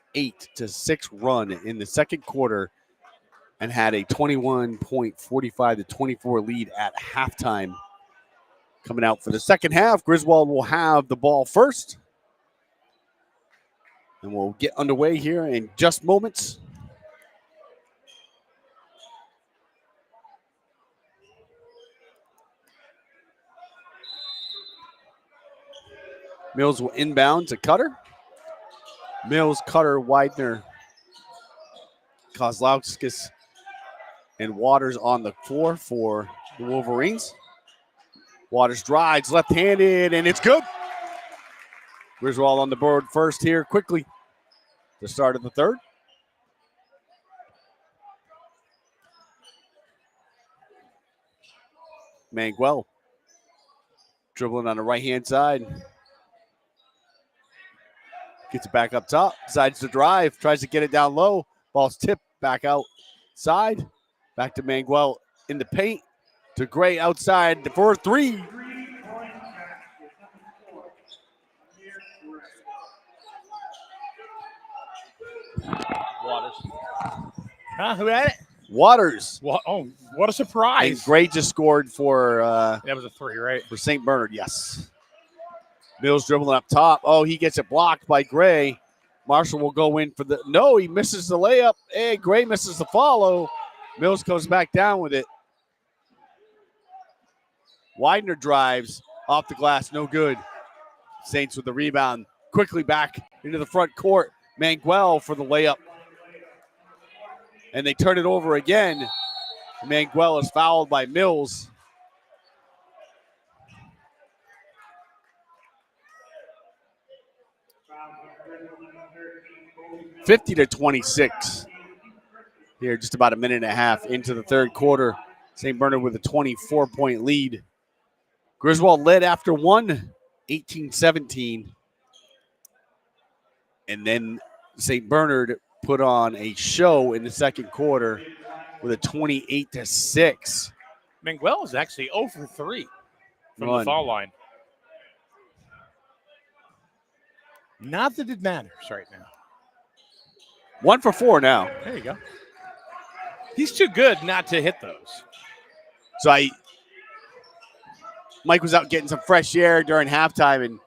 run in the second quarter and had a 21.45-24 lead at halftime. Coming out for the second half, Griswold will have the ball first. And we'll get underway here in just moments. Mills will inbound to Cutter. Mills, Cutter, Widener, Kozlowskis, and Waters on the floor for the Wolverines. Waters drives left-handed, and it's good. Griswold on the board first here quickly. The start of the third. Manguel dribbling on the right-hand side. Gets it back up top, decides to drive, tries to get it down low. Ball's tipped back outside. Back to Manguel in the paint. To Gray outside for three. Waters. Huh? Who had it? Waters. What a surprise. And Gray just scored for that was a three, right? For St. Bernard, yes. Mills dribbling up top. Oh, he gets it blocked by Gray. Marshall will go in for the – no, he misses the layup. Hey, Gray misses the follow. Mills comes back down with it. Widener drives off the glass, no good. Saints with the rebound. Quickly back into the front court. Manguel for the layup. And they turn it over again. Manguel is fouled by Mills. 50-26. Here, just about a minute and a half into the third quarter. St. Bernard with a 24-point lead. Griswold led after one, 18-17. And then St. Bernard put on a show in the second quarter with a 28-6. Manguel is actually 0 for 3 from the foul line. Not that it matters right now. 1 for 4 now. There you go. He's too good not to hit those. So Mike was out getting some fresh air during halftime, and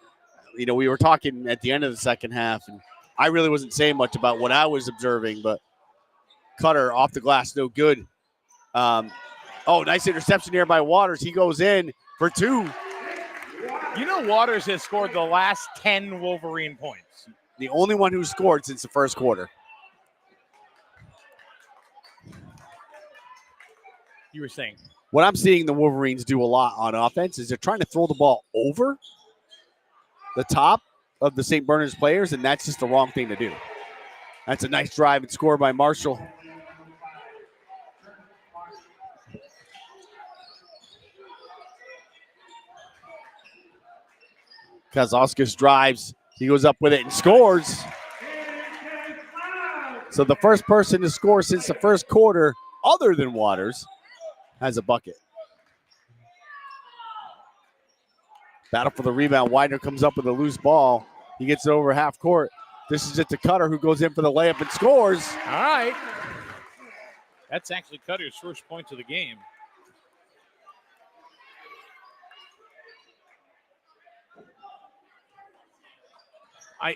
we were talking at the end of the second half, and I really wasn't saying much about what I was observing, but Cutter off the glass, no good. Nice interception here by Waters. He goes in for 2. Waters has scored the last 10 Wolverine points. The only one who scored since the first quarter. You were saying? What I'm seeing the Wolverines do a lot on offense is they're trying to throw the ball over the top of the St. Bernard's players, and that's just the wrong thing to do. That's a nice drive and score by Marshall. Kozlowskis drives. He goes up with it and scores. So the first person to score since the first quarter, other than Waters, has a bucket. Battle for the rebound. Widener comes up with a loose ball. He gets it over half court. This is it to Cutter, who goes in for the layup and scores. All right. That's actually Cutter's first points of the game. I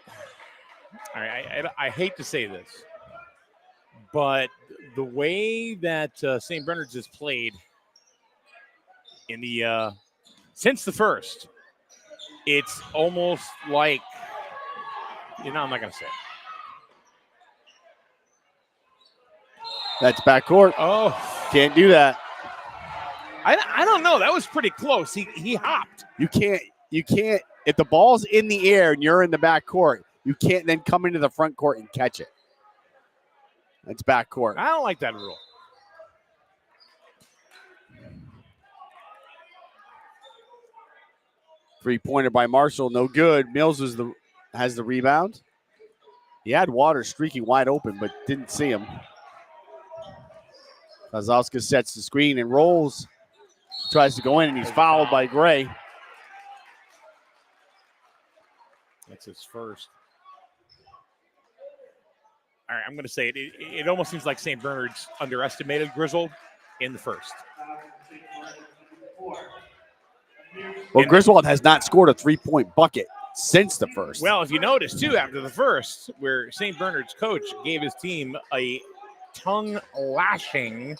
hate to say this, but the way that St. Bernard's has played in the since the first, it's almost like I'm not going to say it. That's backcourt. Oh, can't do that. I don't know. That was pretty close. He hopped. You can't. If the ball's in the air and you're in the backcourt, you can't then come into the front court and catch it. That's backcourt. I don't like that rule. Three-pointer by Marshall, no good. Mills has the rebound. He had Waters streaking wide open, but didn't see him. Kozlowski sets the screen and rolls. Tries to go in, and he's fouled by Gray. That's his first. All right, I'm going to say it. It almost seems like St. Bernard's underestimated Griswold in the first. Well, Griswold has not scored a 3-point bucket since the first. Well, if you notice, too, after the first, where St. Bernard's coach gave his team a tongue lashing,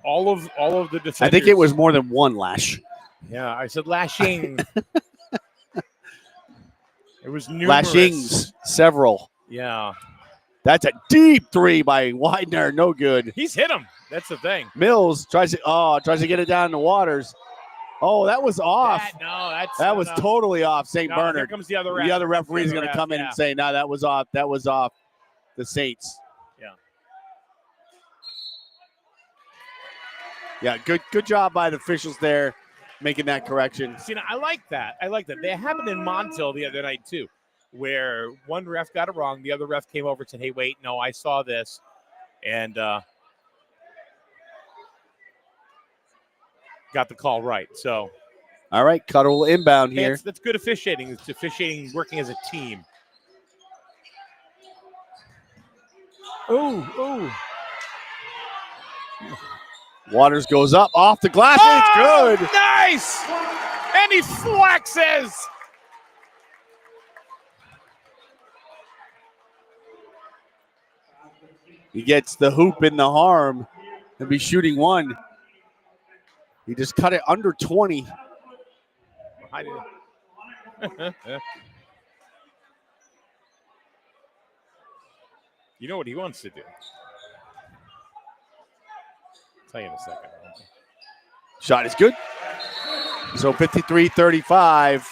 all of the defenders. I think it was more than one lash. Yeah, I said lashing. It was numerous. Lashings, several. Yeah. That's a deep three by Widener. No good. He's hit him. That's the thing. Mills tries to get it down in the waters. Oh, that was off. That was totally off St. Bernard. Here comes the other ref. The other referee is going to come in and say, no, that was off. That was off the Saints. Yeah, good job by the officials there making that correction. See, I like that. They happened in Montville the other night, too, where one ref got it wrong. The other ref came over and said, hey, wait, no, I saw this. And got the call right. So, all right, Cuddle inbound here. That's good officiating. It's officiating working as a team. Oh. Waters goes up off the glass. And it's good. Nice. And he flexes. He gets the hoop in the arm and be shooting one. He just cut it under 20. You know what he wants to do. I'll tell you in a second. Shot is good. So 53-35.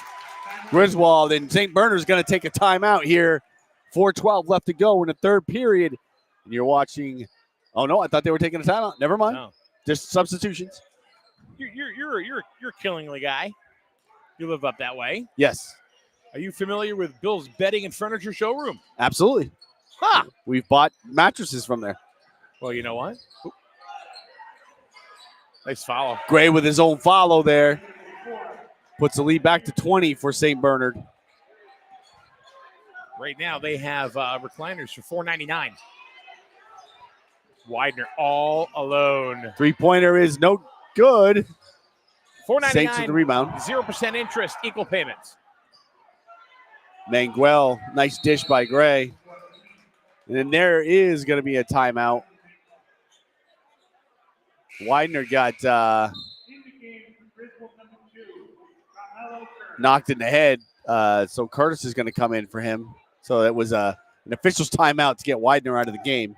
Griswold and St. Bernard's going to take a timeout here. 4:12 left to go in the third period. And you're watching. Oh no, I thought they were taking a timeout. Never mind. No. Just substitutions. You're a Killingly guy. You live up that way. Yes. Are you familiar with Bill's Bedding and Furniture Showroom? Absolutely. Huh. We've bought mattresses from there. Well, you know what? Oop. Nice follow. Gray with his own follow there. Puts the lead back to 20 for St. Bernard. Right now they have recliners for $4.99. Widener all alone. Three-pointer is no good. $4.99. Saints with the rebound. 0% interest, equal payments. Manguel, nice dish by Gray. And then there is going to be a timeout. Widener got knocked in the head, so Curtis is going to come in for him. So that was an official's timeout to get Widener out of the game.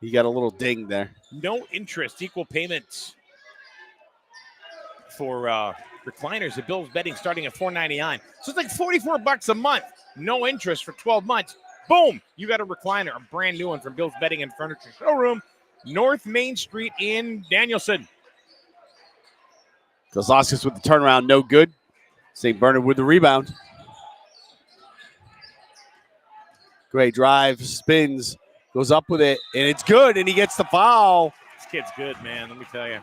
He got a little ding there. No interest, equal payments for recliners at Bill's Bedding starting at $4.99. So it's like $44 a month. No interest for 12 months. Boom! You got a recliner, a brand new one from Bill's Bedding and Furniture Showroom, North Main Street in Danielson. Kozlowskis with the turnaround, no good. St. Bernard with the rebound. Gray drives, spins, goes up with it, and it's good, and he gets the foul. This kid's good, man, let me tell you.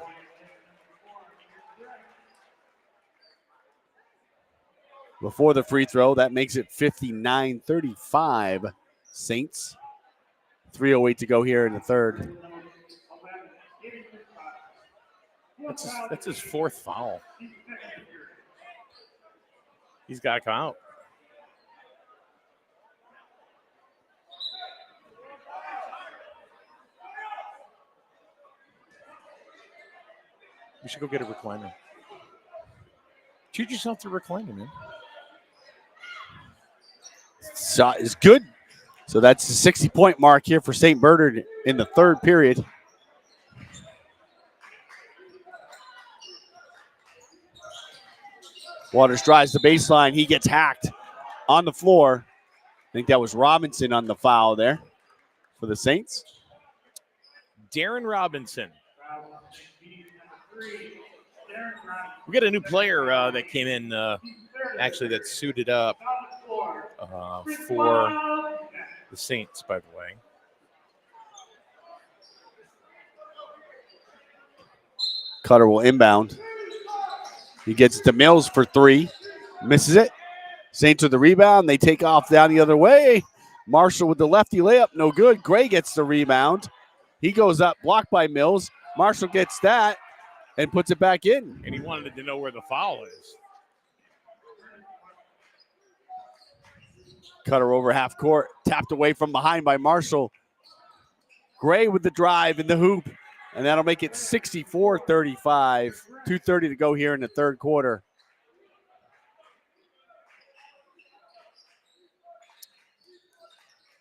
Before the free throw, that makes it 59-35 Saints. 3:08 to go here in the third. That's his fourth foul. He's got to come out. We should go get a recliner. Treat yourself to a recliner, man. Shot is good. So that's the 60-point mark here for St. Bernard in the third period. Waters drives the baseline. He gets hacked on the floor. I think that was Robinson on the foul there for the Saints. Darren Robinson. We got a new player that came in, actually, that suited up for The Saints, by the way. Cutter will inbound. He gets it to Mills for 3. Misses it. Saints with the rebound. They take off down the other way. Marshall with the lefty layup. No good. Gray gets the rebound. He goes up, blocked by Mills. Marshall gets that and puts it back in. And he wanted to know where the foul is. Cutter over half court. Tapped away from behind by Marshall. Gray with the drive in the hoop. And that'll make it 64-35. 2:30 to go here in the third quarter.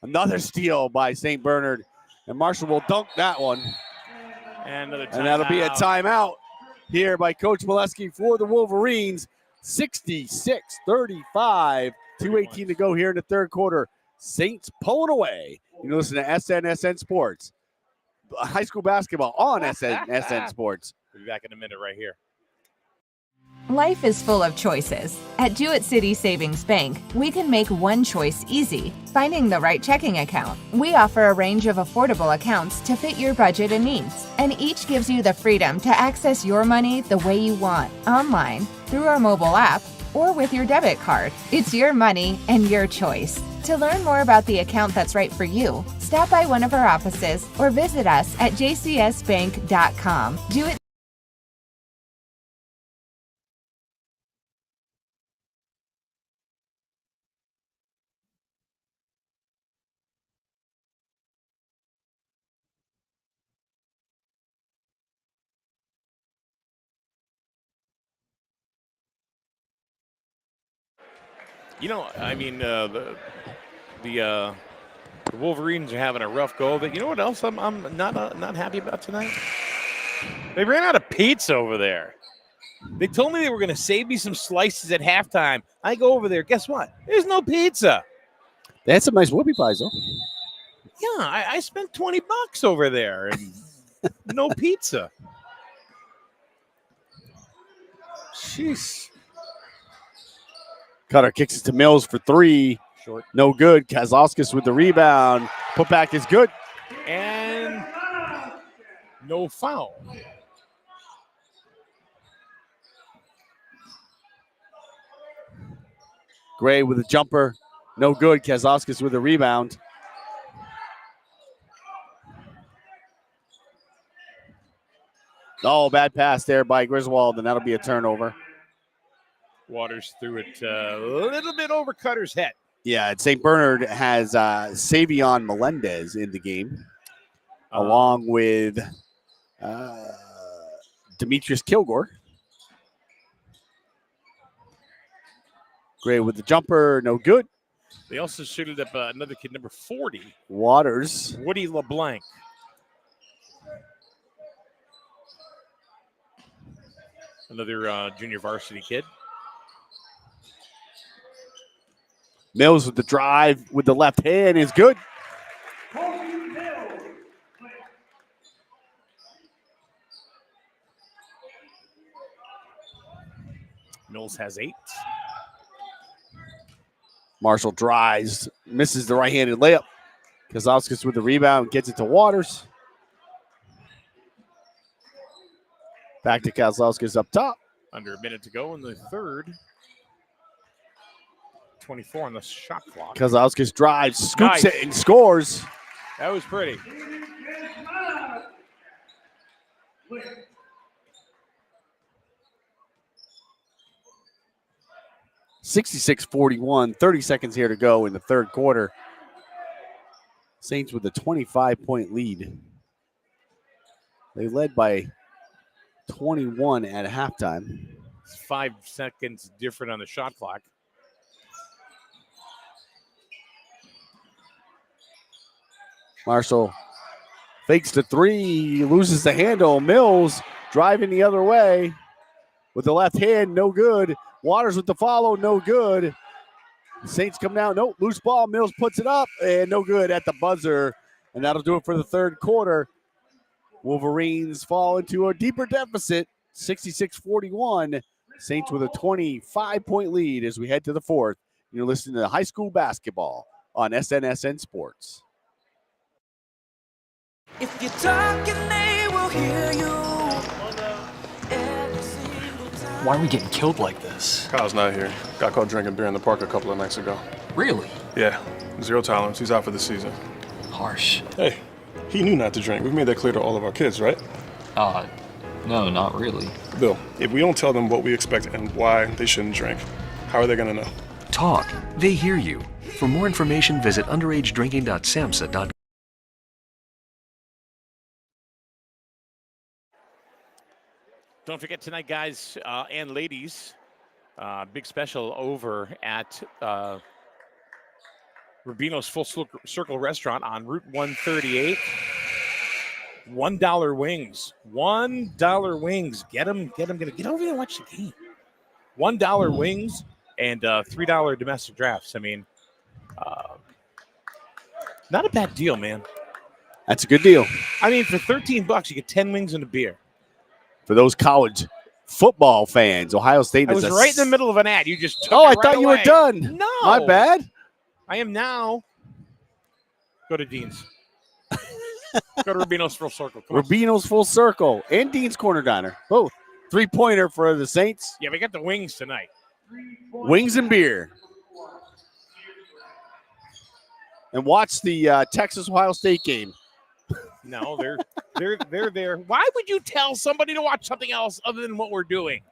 Another steal by St. Bernard. And Marshall will dunk that one. And that'll be a timeout here by Coach Molesky for the Wolverines. 66-35. 2:18 to go here in the third quarter. Saints pulling away. You listen to SN Sports. High school basketball on SN Sports. We'll be back in a minute right here. Life is full of choices. At Jewett City Savings Bank, we can make one choice easy, finding the right checking account. We offer a range of affordable accounts to fit your budget and needs, and each gives you the freedom to access your money the way you want, online, through our mobile app, or with your debit card. It's your money and your choice. To learn more about the account that's right for you, stop by one of our offices or visit us at jcsbank.com. Jewett. You know, I mean, the Wolverines are having a rough go of it. You know what else I'm not happy about tonight? They ran out of pizza over there. They told me they were going to save me some slices at halftime. I go over there. Guess what? There's no pizza. They had some nice whoopie pies, though. Yeah, I spent $20 over there and no pizza. Jeez. Cutter kicks it to Mills for 3. Short. No good. Kazlauskas with the rebound. Put back is good. And no foul. Gray with a jumper. No good. Kazlauskas with a rebound. Oh, bad pass there by Griswold, and that'll be a turnover. Waters threw it a little bit over Cutter's head. Yeah, St. Bernard has Savion Melendez in the game, along with Demetrius Kilgore. Gray with the jumper, no good. They also shooted up another kid, number 40. Waters. Woody LeBlanc. Another junior varsity kid. Mills with the drive with the left hand is good. Mills has 8. Marshall drives, misses the right-handed layup. Kazlauskas with the rebound, gets it to Waters. Back to Kazlauskas up top. Under a minute to go in the third. 24 on the shot clock. Kazlauskas drives, scoops Nice. it, and scores. That was pretty. (66-41). 30 seconds here to go in the third quarter. Saints with a 25-point lead. They led by 21 at halftime. It's 5 seconds different on the shot clock. Marshall fakes the 3, loses the handle. Mills driving the other way with the left hand, no good. Waters with the follow, no good. Saints come down, nope, loose ball. Mills puts it up, and no good at the buzzer. And that'll do it for the third quarter. Wolverines fall into a deeper deficit, 66-41. Saints with a 25-point lead as we head to the fourth. You're listening to high school basketball on SNSN Sports. If you're talking, they will hear you. Why are we getting killed like this? Kyle's not here. Got caught drinking beer in the park a couple of nights ago. Really? Yeah, 0 tolerance. He's out for the season. Harsh. Hey, he knew not to drink. We've made that clear to all of our kids, right? No, not really. Bill, if we don't tell them what we expect and why they shouldn't drink, how are they going to know? Talk. They hear you. For more information, visit underagedrinking.samhsa.gov. Don't forget tonight, guys and ladies, big special over at Rubino's Full Circle Restaurant on Route 138. $1 wings. $1 wings. Get them. Get over there and watch the game. $1 wings and $3 domestic drafts. I mean, not a bad deal, man. That's a good deal. I mean, for $13, you get 10 wings and a beer. For those college football fans, Ohio State I is was right in the middle of an ad. You just took I it right thought you away. were done. No. My bad. I am now. Go to Dean's. Go to Rubino's Full Circle. Come on. Rubino's Full Circle and Dean's Corner Diner. Both. 3-pointer for the Saints. Yeah, we got the wings tonight. Wings and beer. And watch the Texas-Ohio State game. No, they're there. Why would you tell somebody to watch something else other than what we're doing?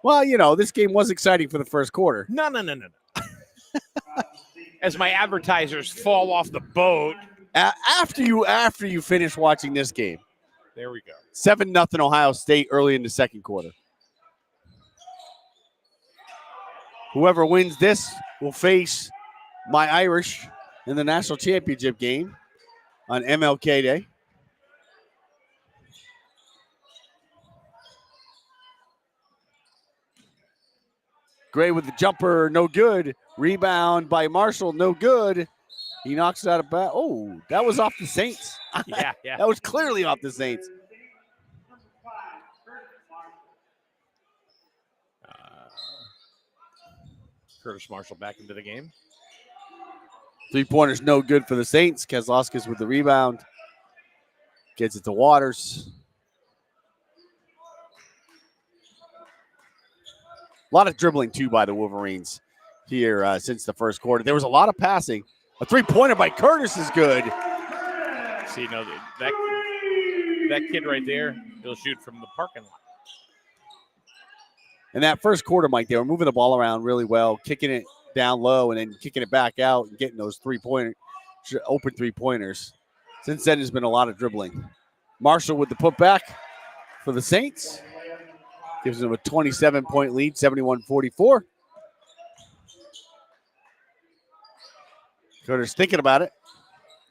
Well, you know, this game was exciting for the first quarter. No. As my advertisers fall off the boat. After you finish watching this game. There we go. 7-0 Ohio State early in the second quarter. Whoever wins this will face my Irish in the national championship game on MLK Day. Gray with the jumper, no good. Rebound by Marshall, no good. He knocks it out of bounds. Oh, that was off the Saints. Yeah. That was clearly off the Saints. Curtis Marshall back into the game. 3-pointers no good for the Saints. Kezlowskis with the rebound. Gets it to Waters. A lot of dribbling, too, by the Wolverines here since the first quarter. There was a lot of passing. A 3-pointer by Curtis is good. See, you know, that kid right there, he'll shoot from the parking lot. In that first quarter, Mike, they were moving the ball around really well, kicking it down low and then kicking it back out and getting those open 3-pointers. Since then, there's been a lot of dribbling. Marshall with the putback for the Saints. Gives them a 27-point lead, 71-44. Curtis thinking about it.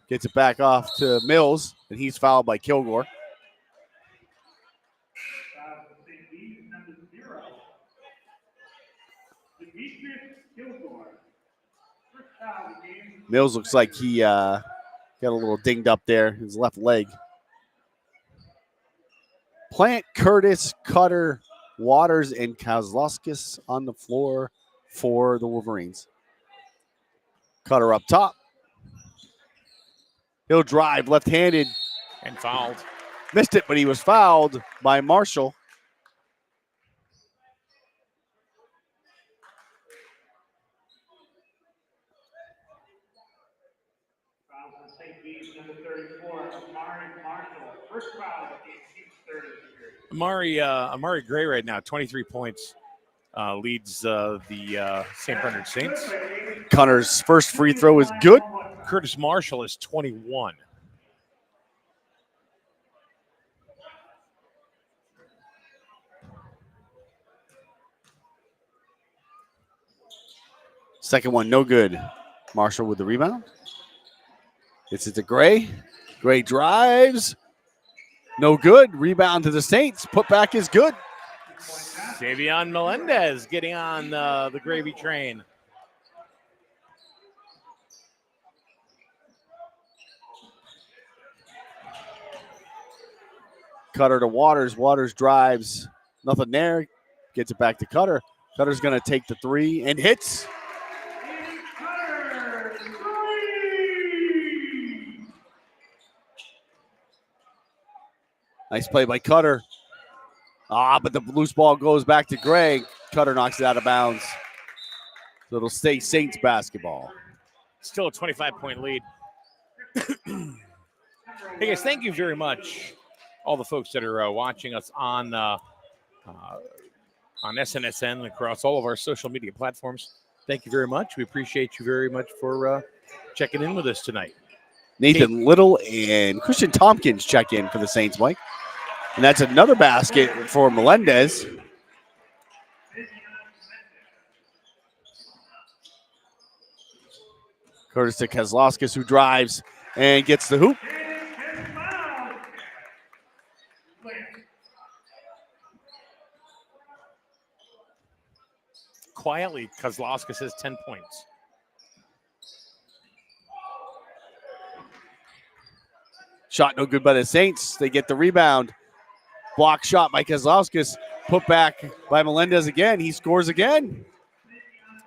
Gets it back off to Mills, and he's fouled by Kilgore. Mills looks like he got a little dinged up there, his left leg. Plant, Curtis, Cutter, Waters, and Kozlowskis on the floor for the Wolverines. Cutter up top. He'll drive left-handed. And fouled. Missed it, but he was fouled by Marshall. Amari Gray right now, 23 points, leads the St. Bernard Saints. Cutter's first free throw is good. Curtis Marshall is 21. Second one, no good. Marshall with the rebound. It's to Gray. Gray drives. No good. Rebound to the Saints. Putback is good. Savion Melendez getting on the gravy train. Cutter to Waters. Waters drives. Nothing there. Gets it back to Cutter. Cutter's going to take the three and hits. Nice play by Cutter. But the loose ball goes back to Greg. Cutter knocks it out of bounds. So it'll stay Saints basketball. Still a 25-point lead. Hey, guys, thank you very much. All the folks that are watching us on SNSN across all of our social media platforms. Thank you very much. We appreciate you very much for checking in with us tonight. Nathan Little and Christian Tompkins check in for the Saints, Mike. And that's another basket for Melendez. Curtis to Kozlowskis, who drives and gets the hoop. Quietly, Kozlowskis has 10 points. Shot no good by the Saints. They get the rebound. Block shot by Kozlowskis. Put back by Melendez again. He scores again.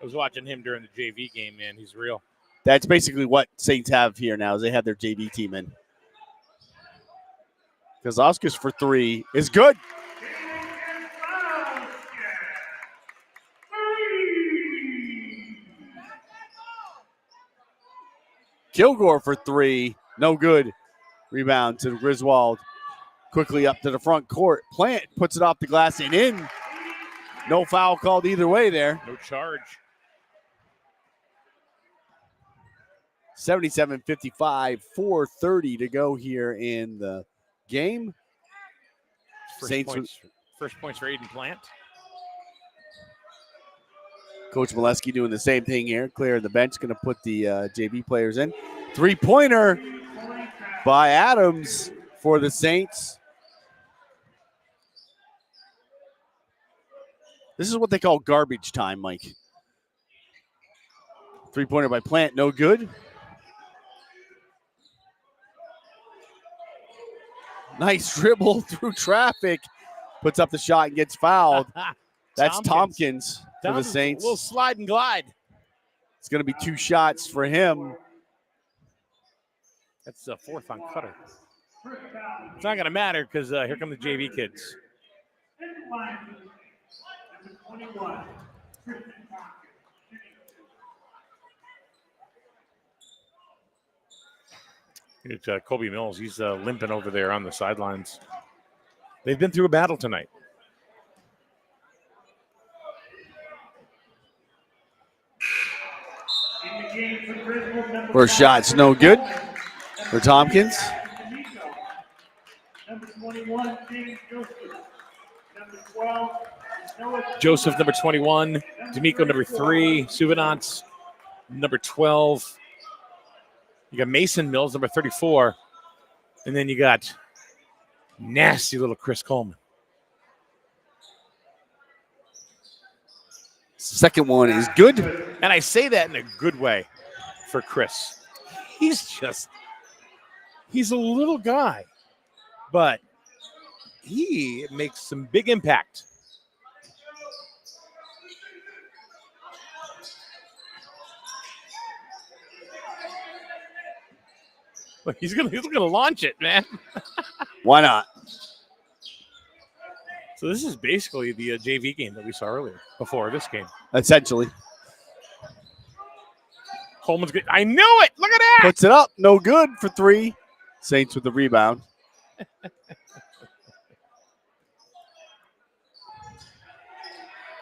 I was watching him during the JV game, man. He's real. That's basically what Saints have here now, is they have their JV team in. Kozlowskis for three is good. Kilgore for three, no good. Rebound to Griswold. Quickly up to the front court. Plant puts it off the glass and in. No foul called either way there. No charge. 77-55, 4:30 to go here in the game. First points for Aiden Plant. Coach Molesky doing the same thing here. Clearing the bench, going to put the JV players in. Three-pointer by Adams for the Saints. This is what they call garbage time, Mike. Three-pointer by Plant, no good. Nice dribble through traffic. Puts up the shot and gets fouled. That's Tompkins for the Saints. A little slide and glide. It's going to be two shots for him. That's the fourth on Cutter. It's not going to matter because here come the JV kids. It's Kobe Mills. He's limping over there on the sidelines. They've been through a battle tonight. First shot's no good for Tompkins. Joseph, number 21. D'Amico, number 3. Suvanants, number 12. You got Mason Mills, number 34. And then you got nasty little Chris Coleman. Second one is good. And I say that in a good way for Chris. He's a little guy, but he makes some big impact. Look, he's gonna launch it, man. Why not? So this is basically the JV game that we saw earlier, before this game. Essentially. Coleman's good. I knew it. Look at that. Puts it up. No good for three. Saints with the rebound.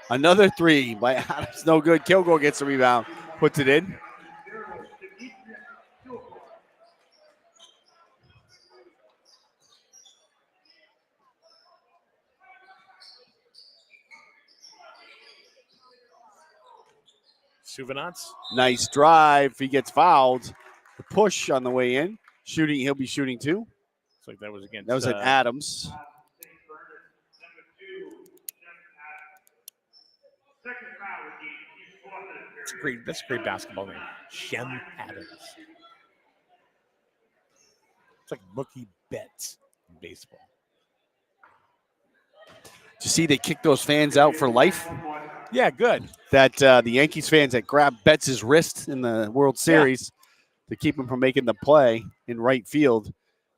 Another three by Adams. No good. Kilgore gets the rebound. Puts it in. Suvanants. Nice drive. He gets fouled. The push on the way in. Shooting. He'll be shooting too. Looks like that was against. That was an Adams. That's a great basketball name. Shem Adams. It's like bookie bets in baseball. Did you see they kicked those fans out for life? Yeah, good. That the Yankees fans that grabbed Betts' wrist in the World Series to keep him from making the play in right field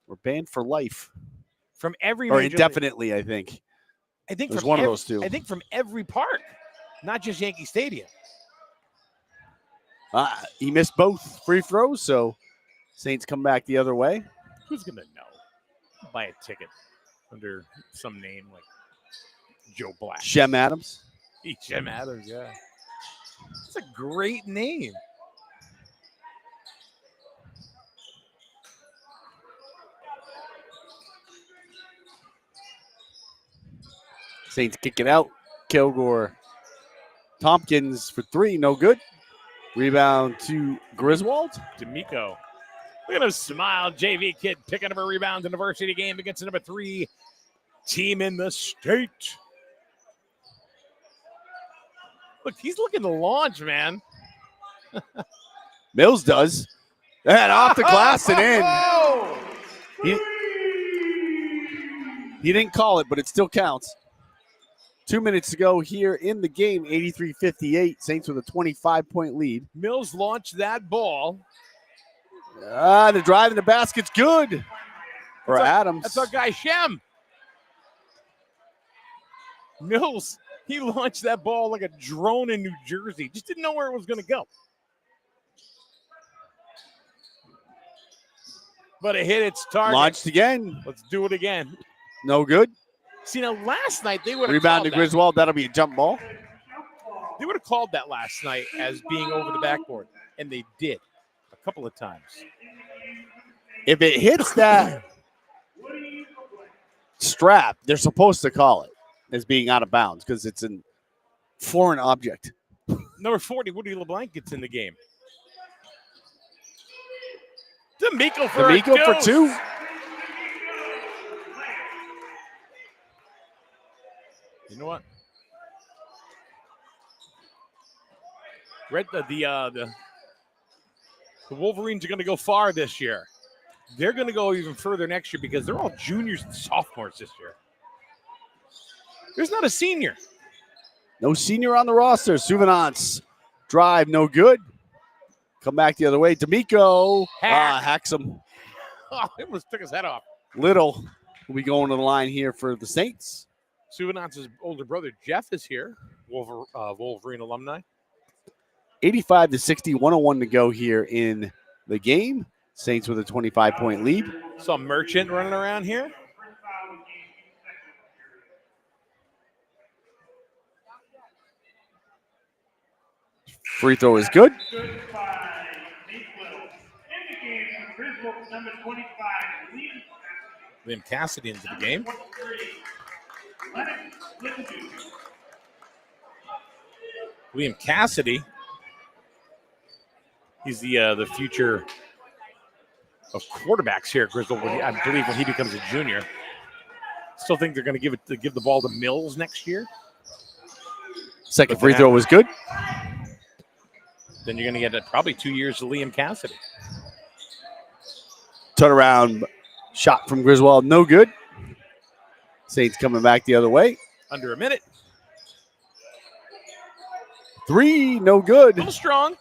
were banned for life. From every or major league. indefinitely, I think. I think There's from one of those two. I think from every park, not just Yankee Stadium. He missed both free throws, so Saints come back the other way. Who's gonna know? Buy a ticket under some name like Joe Black. Shem Adams. Shem Adams, yeah. It's a great name. Saints kick it out. Kilgore. Tompkins for three, no good. Rebound to Griswold. D'Amico. Look at him smile. JV kid picking up a rebound in the varsity game against the number 3 team in the state. Look, he's looking to launch, man. Mills does. And off the glass and in. He didn't call it, but it still counts. 2 minutes to go here in the game, 83-58. Saints with a 25-point lead. Mills launched that ball. The drive in the basket's good for Adams. That's our guy, Shem. Mills, he launched that ball like a drone in New Jersey. Just didn't know where it was going to go. But it hit its target. Launched again. Let's do it again. No good. See, now last night they would have Rebound to Griswold. That'll be a jump ball. They would have called that last night as being over the backboard, and they did a couple of times. If it hits that strap, they're supposed to call it as being out of bounds because it's a foreign object. Number 40, Woody LeBlanc gets in the game. D'Amico for two. You know what? The Wolverines are going to go far this year. They're going to go even further next year because they're all juniors and sophomores this year. There's not a senior. No senior on the roster. Souvenance drive, no good. Come back the other way. D'Amico hacks him. Oh, it almost took his head off. Little will be going to the line here for the Saints. Souvenance's older brother, Jeff, is here. Wolverine alumni. 85-60, 101 to go here in the game. Saints with a 25-point lead. Some merchant running around here. Free throw is good. Liam Cassidy into the game. Liam Cassidy. He's the future of quarterbacks here at Griswold. I believe when he becomes a junior. Still think they're going to give the ball to Mills next year. Second free throw was good. Then you're going to get probably 2 years to Liam Cassidy. Turnaround shot from Griswold, no good. Saints coming back the other way. Under a minute. Three, no good. Little strong.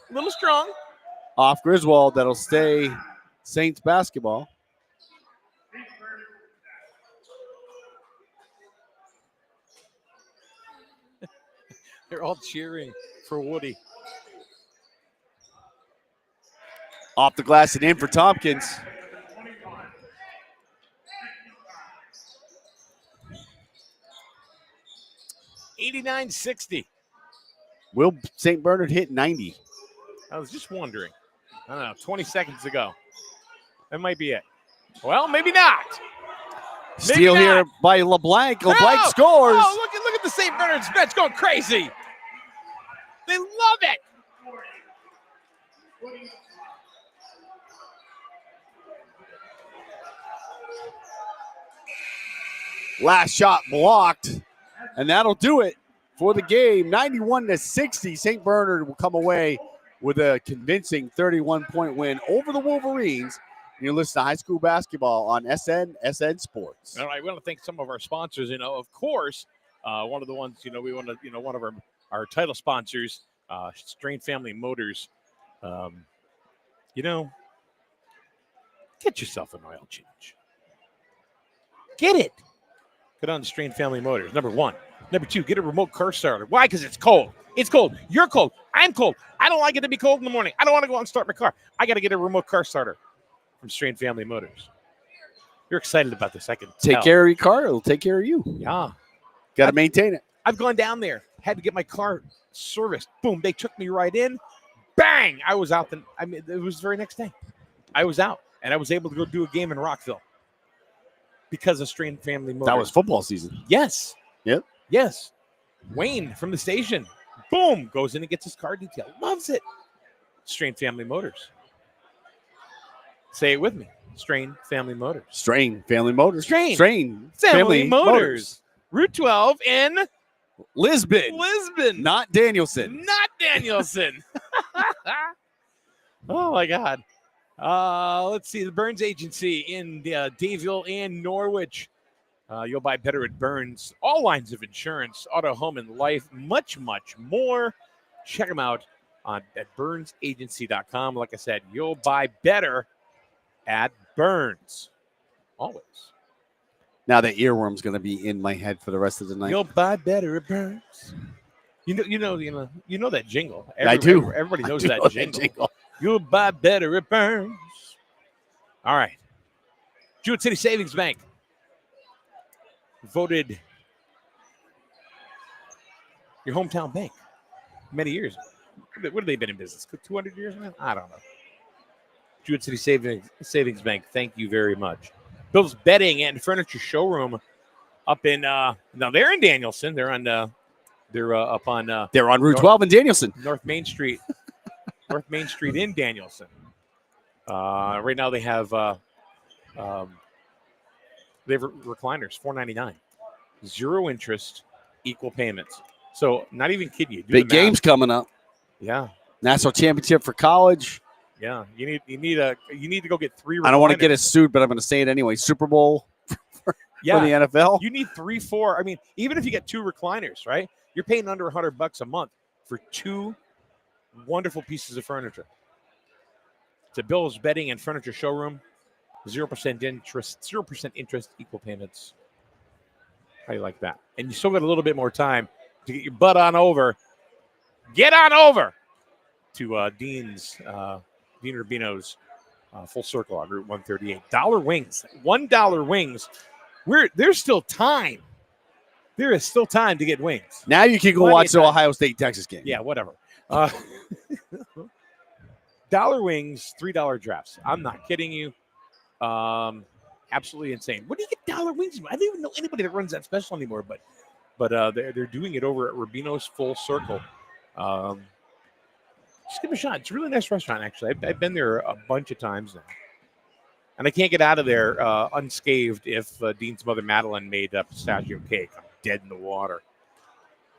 Off Griswold, that'll stay Saints basketball. They're all cheering for Woody. Off the glass and in for Tompkins. $89-60. Will St. Bernard hit 90? I was just wondering. I don't know, 20 seconds to go. That might be it. Well, maybe not. Steal here by LeBlanc. LeBlanc scores. Oh, look at the St. Bernard's bench going crazy. They love it. Last shot blocked, and that'll do it for the game. 91-60. St. Bernard will come away with a convincing 31-point win over the Wolverines. You listen to high school basketball on SN Sports. All right, we want to thank some of our sponsors. Of course, one of the ones, we want to, one of our title sponsors, Strain Family Motors. Get yourself an oil change. Get it. Go down to Strain Family Motors. Number 1. Number 2, get a remote car starter. Why? Because it's cold. It's cold. You're cold. I'm cold. I don't like it to be cold in the morning. I don't want to go out and start my car. I got to get a remote car starter from Strain Family Motors. You're excited about this. I can Take tell. care of your car. It'll take care of you. Yeah. Got to maintain it. I've gone down there, had to get my car serviced. Boom, they took me right in. Bang, I was out. It was the very next day. I was out, and I was able to go do a game in Rockville because of Strain Family Motors. That was football season. Yes. Yep. Yes. Wayne from the station, boom, goes in and gets his car detailed. Loves it. Strain Family Motors. Say it with me. Strain Family Motors. Strain Family Motors. Strain Family Motors. Route 12 in Lisbon. Not Danielson. Not Danielson. Oh, my God. Let's see. The Burns Agency in Dayville and Norwich. You'll buy better at Burns. All lines of insurance, auto, home, and life, much, much more. Check them out at burnsagency.com. Like I said, you'll buy better at Burns. Always. Now that earworm's going to be in my head for the rest of the night. You'll buy better at Burns. You know that jingle. I do. Everybody knows that jingle. You'll buy better at Burns. All right. Jewett City Savings Bank voted your hometown bank many years. What have they been in business? 200 years now? I don't know. Jewett City Savings Bank, thank you very much. Bill's Bedding and Furniture Showroom up in now they're in Danielson. They're on they're on Route 12 in Danielson. North Main Street. North Main Street in Danielson. Right now they have recliners, $4.99. 0 interest, equal payments. So not even kidding you. Do Big the math. games coming up. Yeah. National championship for college. Yeah. You need to go get 3 recliners. I don't want to get us sued, but I'm going to say it anyway. Super Bowl for the NFL. You need 3, 4. I mean, even if you get 2 recliners, right? You're paying under $100 a month for 2 wonderful pieces of furniture. It's a Bill's Bedding and Furniture Showroom. 0% interest, equal payments. How do you like that? And you still got a little bit more time to get your butt on over. Get on over to Dean Rubino's Full Circle on Route 138. $1 wings. $1 wings. There's still time. There is still time to get wings. Now you can go watch the Ohio State-Texas game. Yeah, whatever. $1 wings, $3 drafts. I'm not kidding you. Absolutely insane. What do you get $1 wings? I don't even know anybody that runs that special anymore, but they're doing it over at Rubino's Full Circle. Just give it a shot. It's a really nice restaurant, actually. I've been there a bunch of times now. And I can't get out of there unscathed if Dean's mother, Madeline, made a pistachio cake. I'm dead in the water.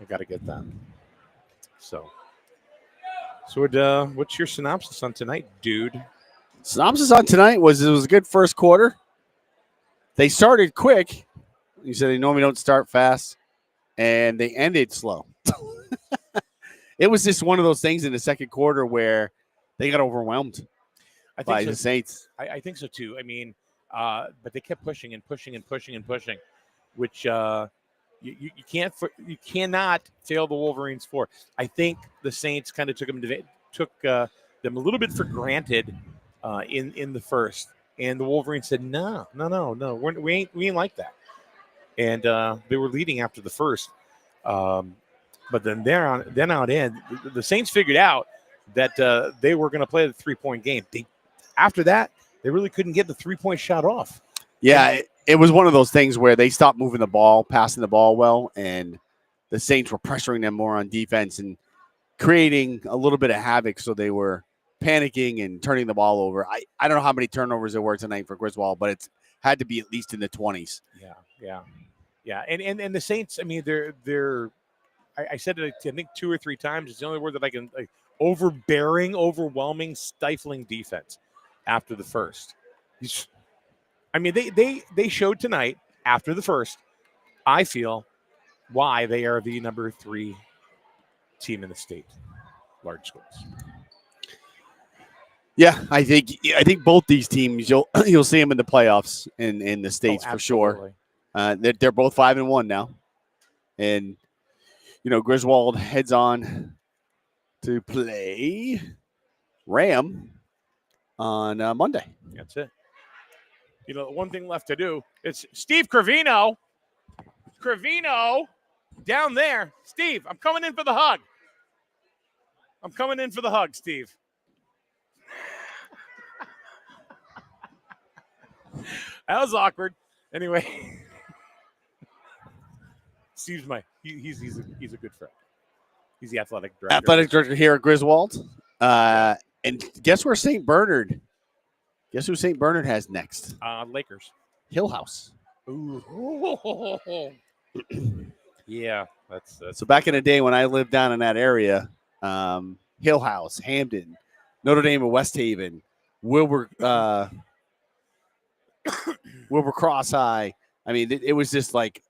I got to get that. So what's your synopsis on tonight, dude? Synopsis on tonight was it was a good first quarter. They started quick. You said they normally don't start fast, and they ended slow. It was just one of those things in the second quarter where they got overwhelmed by the Saints. I think so too. I mean, but they kept pushing and pushing and pushing and pushing, which you cannot fail the Wolverines for. I think the Saints kind of took them a little bit for granted in the first, and the Wolverines said, no, we ain't like that, and they were leading after the first, but then the Saints figured out that they were going to play the 3-point game. After that, they really couldn't get the 3-point shot off. Yeah, it was one of those things where they stopped moving the ball, passing the ball well, and the Saints were pressuring them more on defense and creating a little bit of havoc, so they were panicking and turning the ball over. I don't know how many turnovers there were tonight for Griswold, but it's had to be at least in the 20s. Yeah. And the Saints, I mean, they're I said it, I think 2 or 3 times. It's the only word that I can overbearing, overwhelming, stifling defense after the first. I mean, they showed tonight after the first, I feel, why they are the number 3 team in the state, large schools. Yeah, I think both these teams you'll see them in the playoffs in the states for sure. They're both 5-1 now, and Griswold heads on to play Ram on Monday. That's it. One thing left to do. It's Steve Cravino. Down there. Steve, I'm coming in for the hug. Steve. That was awkward. Anyway, Steve's he's a good friend. He's the athletic director. Athletic director here at Griswold. And guess where St. Bernard? Guess who St. Bernard has next? Lakers. Hill House. Ooh. Yeah, that's so back in the day when I lived down in that area, Hill House, Hamden, Notre Dame of West Haven, Wilbur Cross High. I mean, it was just like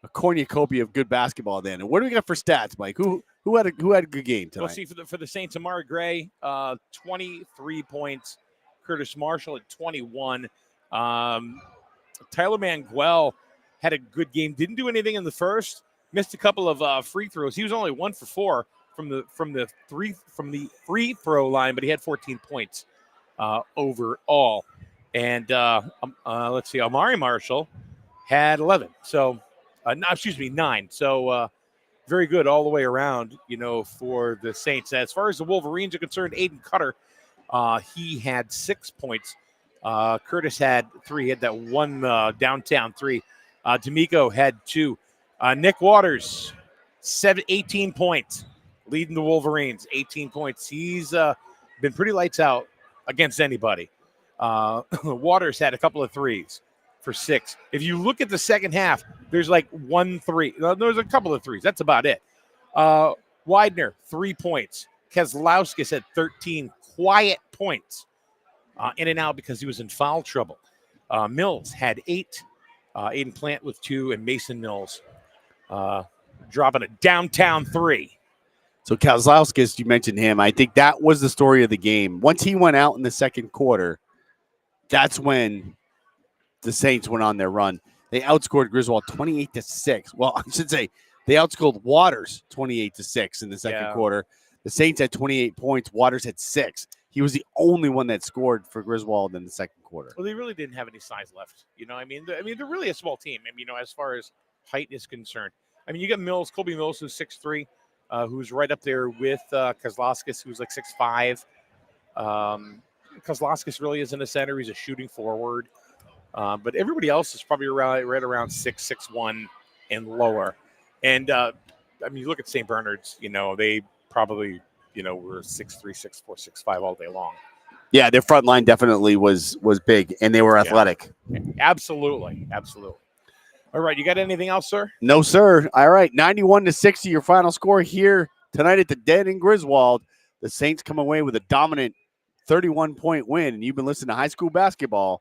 a cornucopia of good basketball then. And what do we got for stats, Mike? Who had a good game tonight? Well, see, for the Saints, Amari Gray, 23 points. Curtis Marshall at 21. Tyler Manguel had a good game. Didn't do anything in the first. Missed a couple of free throws. He was only 1 for 4 from the free throw line, but he had 14 points overall. And let's see, Amari Marshall had 11. So, 9. So, very good all the way around, for the Saints. As far as the Wolverines are concerned, Aiden Cutter, he had 6 points. Curtis had 3. He had that one downtown 3. D'Amico had 2. Nick Waters, 18 points, leading the Wolverines, 18 points. He's been pretty lights out against anybody. Waters had a couple of 3s for 6. If you look at the second half, there's like 1 3. There's a couple of 3s. That's about it. Widener, 3 points. Keselowskis had 13 quiet points in and out because he was in foul trouble. Mills had 8. Aiden Plant with 2, and Mason Mills dropping a downtown 3. So Keselowskis, you mentioned him. I think that was the story of the game. Once he went out in the second quarter, that's when the Saints went on their run. They outscored Griswold 28-6. Well, I should say they outscored Waters 28-6 in the second quarter. The Saints had 28 points. Waters had 6. He was the only one that scored for Griswold in the second quarter. Well, they really didn't have any size left. I mean, they're really a small team. I mean, as far as height is concerned. I mean, you got Colby Mills, who's 6'3", who's right up there with Keselowskis, who's like 6'5". Keselowskis really isn't a center. He's a shooting forward. But everybody else is probably right around 6'1" and lower. And, I mean, you look at St. Bernard's, they probably, were 6'3", 6'4", 6'5" all day long. Yeah, their front line definitely was big, and they were athletic. Yeah. Absolutely. All right, you got anything else, sir? No, sir. All right, 91-60, your final score here tonight at the Den in Griswold. The Saints come away with a dominant 31-point win, and you've been listening to High School Basketball